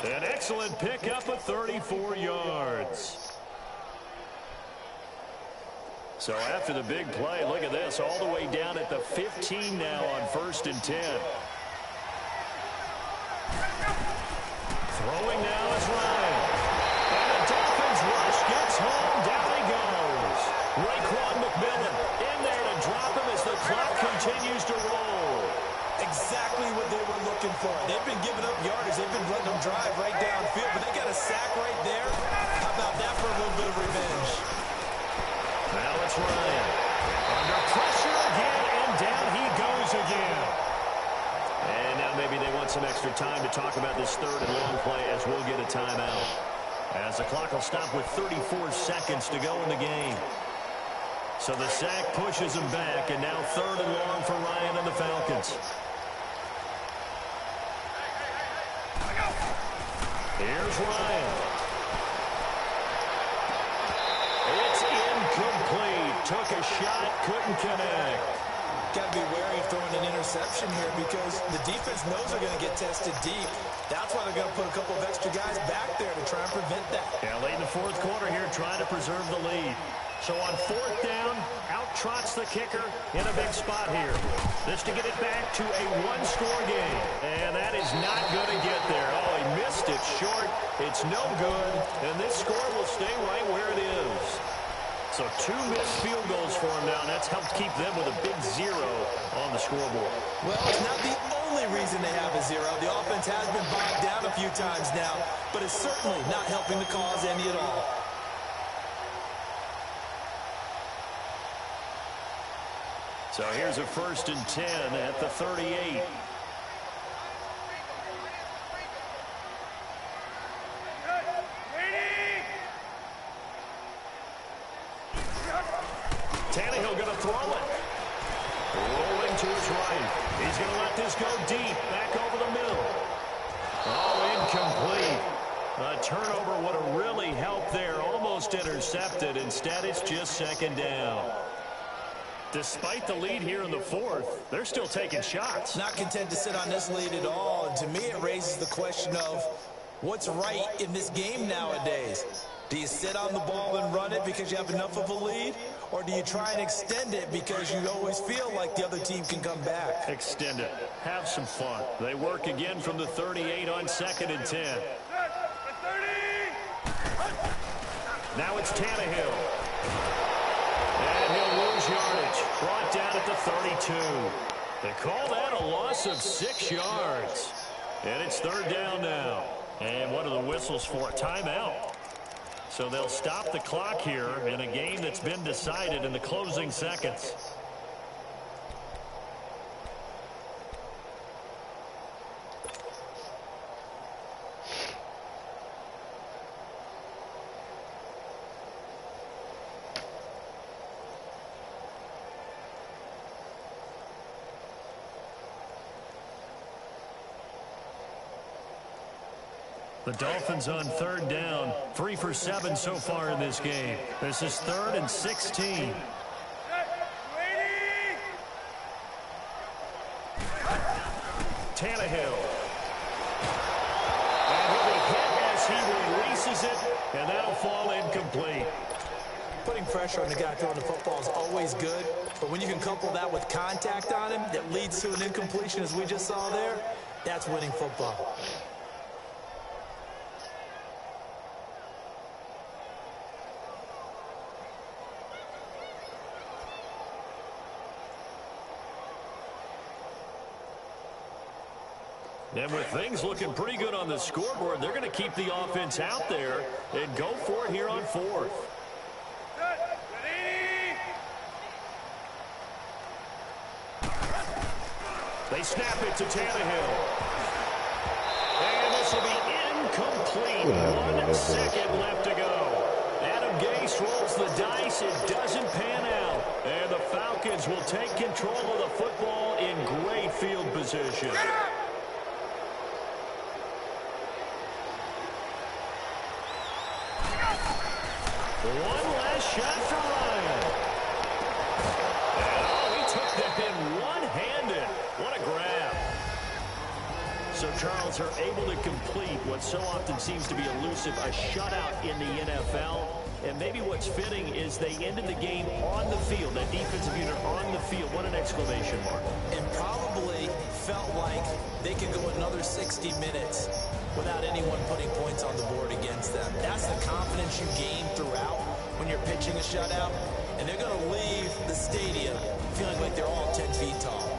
An excellent pickup of 34 yards. So after the big play, look at this, all the way down at the 15 now on 1st and 10. Throwing now is Ryan. And the Dolphins rush gets home, down he goes. Raekwon McMillan in there to drop him as the clock continues to roll. Exactly what they were looking for. They've been giving up yardage. They've been letting them drive right downfield, but they got a sack right there. How about that for a little bit of revenge? Now it's Ryan. Under pressure again, and down he goes again. And now maybe they want some extra time to talk about this 3rd and long play as we'll get a timeout. As the clock will stop with 34 seconds to go in the game. So the sack pushes him back, and now 3rd and long for Ryan and the Falcons. Here's Ryan. It's incomplete. Took a shot, couldn't connect. Got to be wary of throwing an interception here because the defense knows they're going to get tested deep. That's why they're going to put a couple of extra guys back there to try and prevent that. Yeah, late in the 4th quarter here, trying to preserve the lead. So on 4th down, out trots the kicker in a big spot here. This to get it back to a 1-score game. And that is not going to get there. Oh, he missed it short. It's no good. And this score will stay right where it is. So 2 missed field goals for him now, and that's helped keep them with a big 0 on the scoreboard. Well, it's not the only reason they have a 0. The offense has been bogged down a few times now, but it's certainly not helping the cause any at all. So here's a 1st and 10 at the 38. Tannehill going to throw it. Rolling to his right. He's going to let this go deep. Back over the middle. Oh, incomplete. A turnover would have really helped there. Almost intercepted. Instead, it's just 2nd down. Despite the lead here in the 4th, they're still taking shots. Not content to sit on this lead at all. And to me, it raises the question of what's right in this game nowadays. Do you sit on the ball and run it because you have enough of a lead? Or do you try and extend it because you always feel like the other team can come back? Extend it. Have some fun. They work again from the 38 on 2nd and 10. Now it's Tannehill. And he'll lose yardage. Brought down at the 32. They call that a loss of 6 yards. And it's 3rd down now. And what are the whistles for? Timeout. So they'll stop the clock here in a game that's been decided in the closing seconds. The Dolphins on 3rd down, 3 for 7 so far in this game. This is 3rd and 16. Tannehill. And he'll be hit as he releases it, and that'll fall incomplete. Putting pressure on the guy throwing the football is always good, but when you can couple that with contact on him that leads to an incompletion, as we just saw there, that's winning football. And with things looking pretty good on the scoreboard, they're going to keep the offense out there and go for it here on 4th. They snap it to Tannehill. And this will be incomplete. 1 second left to go. Adam Gase rolls the dice. It doesn't pan out. And the Falcons will take control of the football in great field position. One last shot for Ryan. And oh, he took that in one-handed. What a grab. So, Charles, are able to complete what so often seems to be elusive, a shutout in the NFL. And maybe what's fitting is they ended the game on the field, that defensive unit on the field. What an exclamation mark. And probably felt like they could go another 60 minutes without anyone putting points on the board against them. That's the confidence you gain throughout when you're pitching a shutout. And they're going to leave the stadium feeling like they're all 10 feet tall.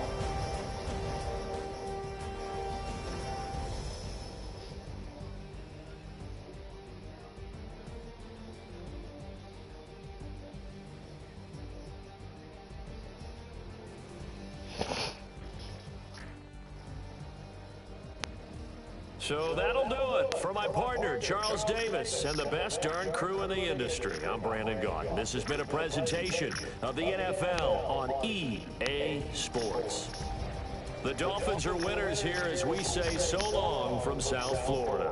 So that'll do it for my partner, Charles Davis, and the best darn crew in the industry. I'm Brandon Gaudin. This has been a presentation of the NFL on EA Sports. The Dolphins are winners here as we say so long from South Florida.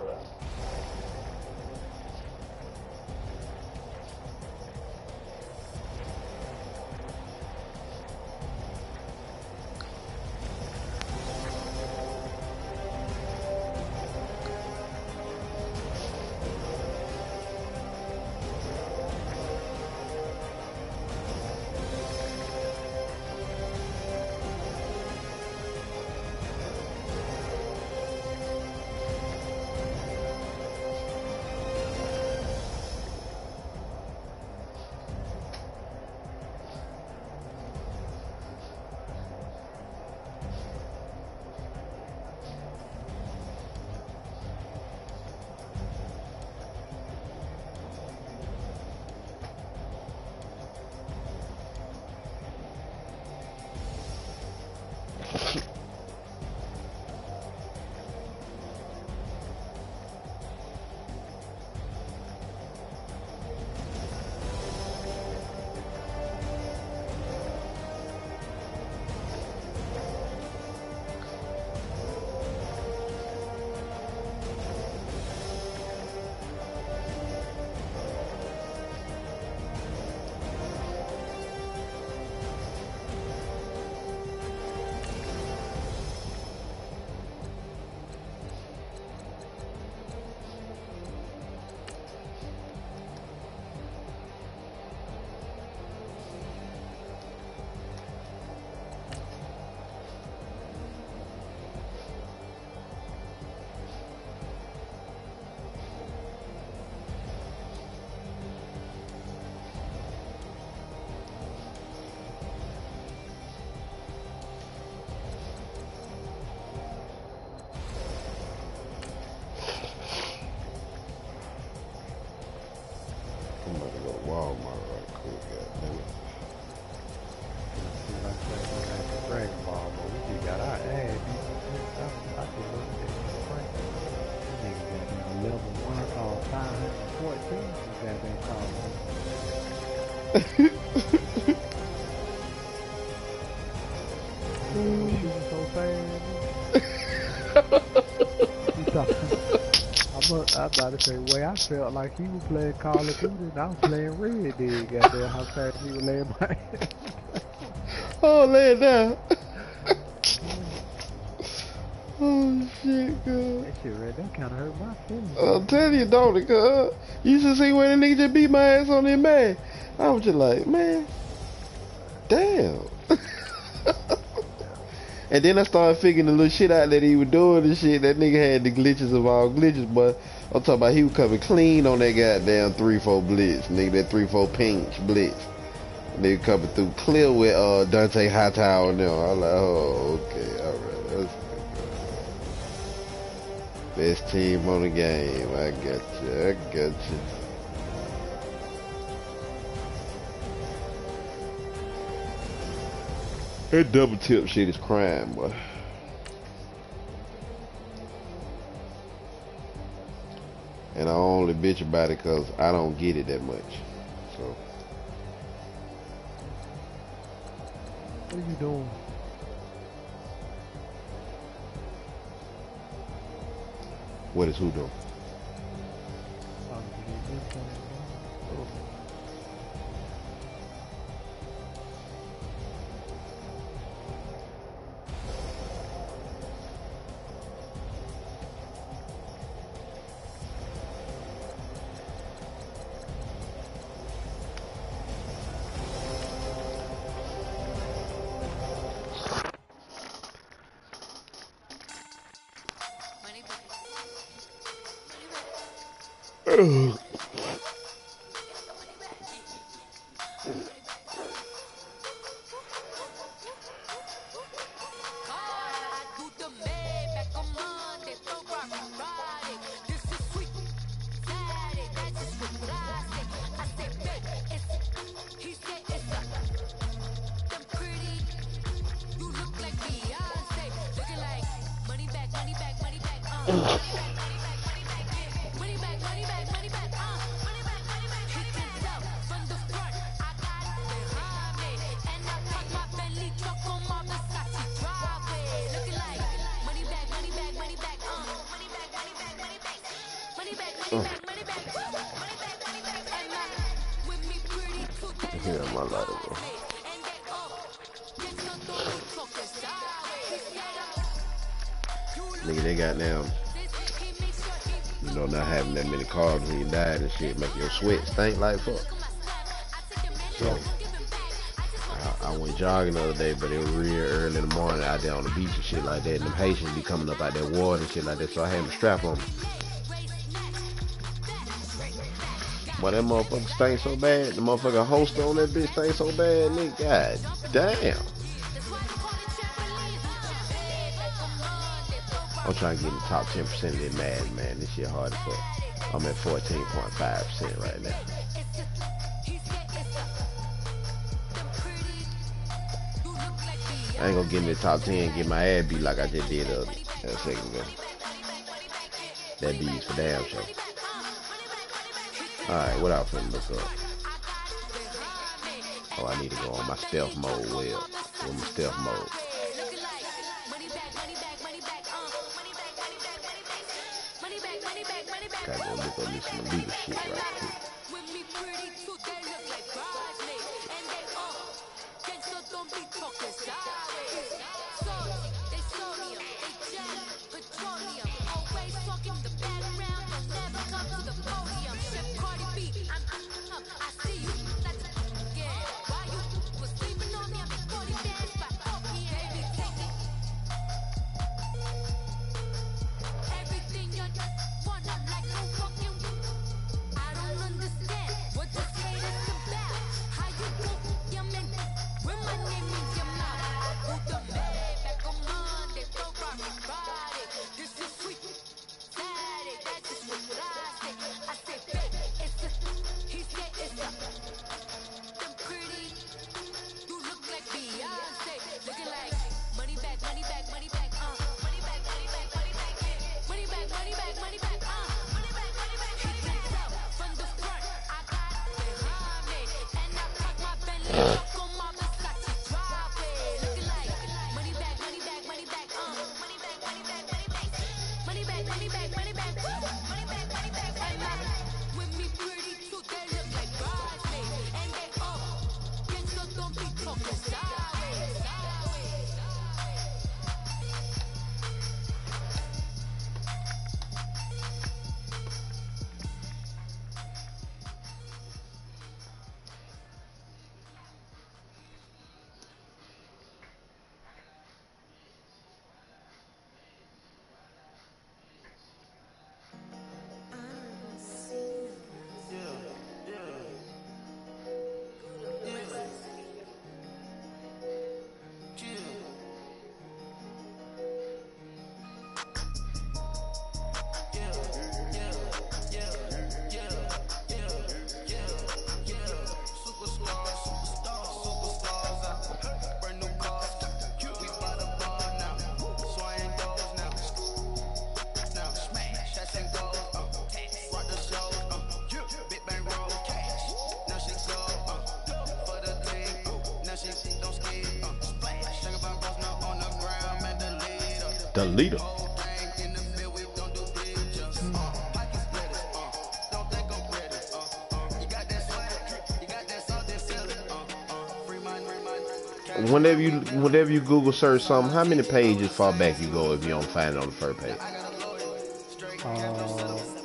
Dragon Ball, but we just got our ass beat. I just looked at this Frank. This nigga got him level 1 called 514. Shooting so fast. I'm about to say, way I felt like he was playing Call of Duty and I was playing Red Dead. Goddamn, how fast he was laying my Oh, lay it down. Oh, shit, God. That shit right there kind of hurt my feelings. I'm telling you, don't it, cuz. You should see when the nigga just beat my ass on that man. I was just like, man, damn. And then I started figuring the little shit out that he was doing and shit. That nigga had the glitches of all glitches, but I'm talking about he was coming clean on that goddamn 3-4 blitz. Nigga, that 3-4 pinch blitz. Nigga coming through clear with Dante Hightower and them. I was like, oh, okay, alright. That's best team on the game. I got you. That double tip shit is crime, boy. And I only bitch about it because I don't get it that much. So. What are you doing? What is who doing? Here, my lighter, bro. Nigga, they got now, you know, not having that many carbs when you died and shit, make your sweat stink like fuck. So, I went jogging the other day, but it was real early in the morning out there on the beach and shit like that, and them Haitians be coming up out that water and shit like that, so I had my strap on me. Boy, that motherfucker stank so bad, the motherfucker holster on that bitch stank so bad, nigga, god damn. I'm trying to get in the top 10% of that Madden, man. This shit hard as fuck. I'm at 14.5% right now. I ain't gonna get in the top 10 and get my ass beat like I just did a second ago. That beats for damn sure. Alright, what else finna look up? Oh, I need to go on my stealth mode. Well, in my stealth mode. Gotta go look up this some illegal shit right quick. The leader. Whenever you Google search something, how many pages far back you go if you don't find it on the first page?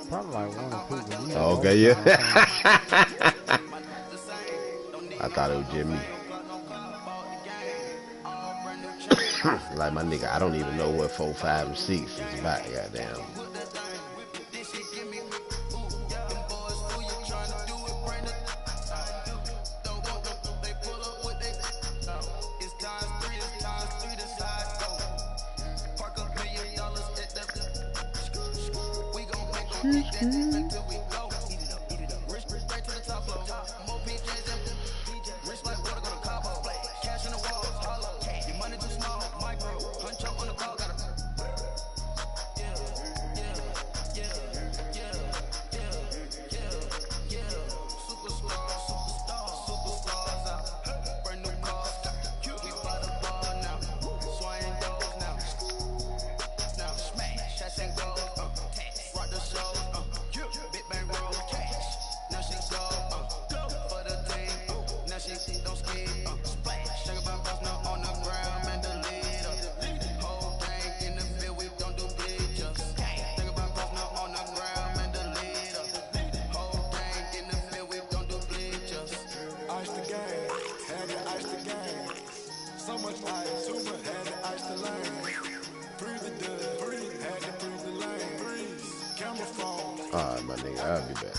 Probably like 1 or 2. Okay, yeah. I thought it was just me. Like my nigga, I don't even know what 4, 5, and 6 is about. Goddamn. Alright, my nigga, I'll be back.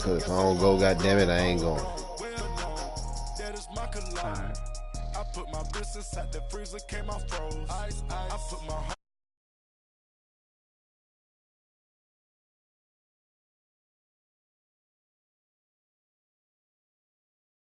Cause if I don't go, goddammit, I ain't going. Alright. I put my business at the freezer, came out froze. I put my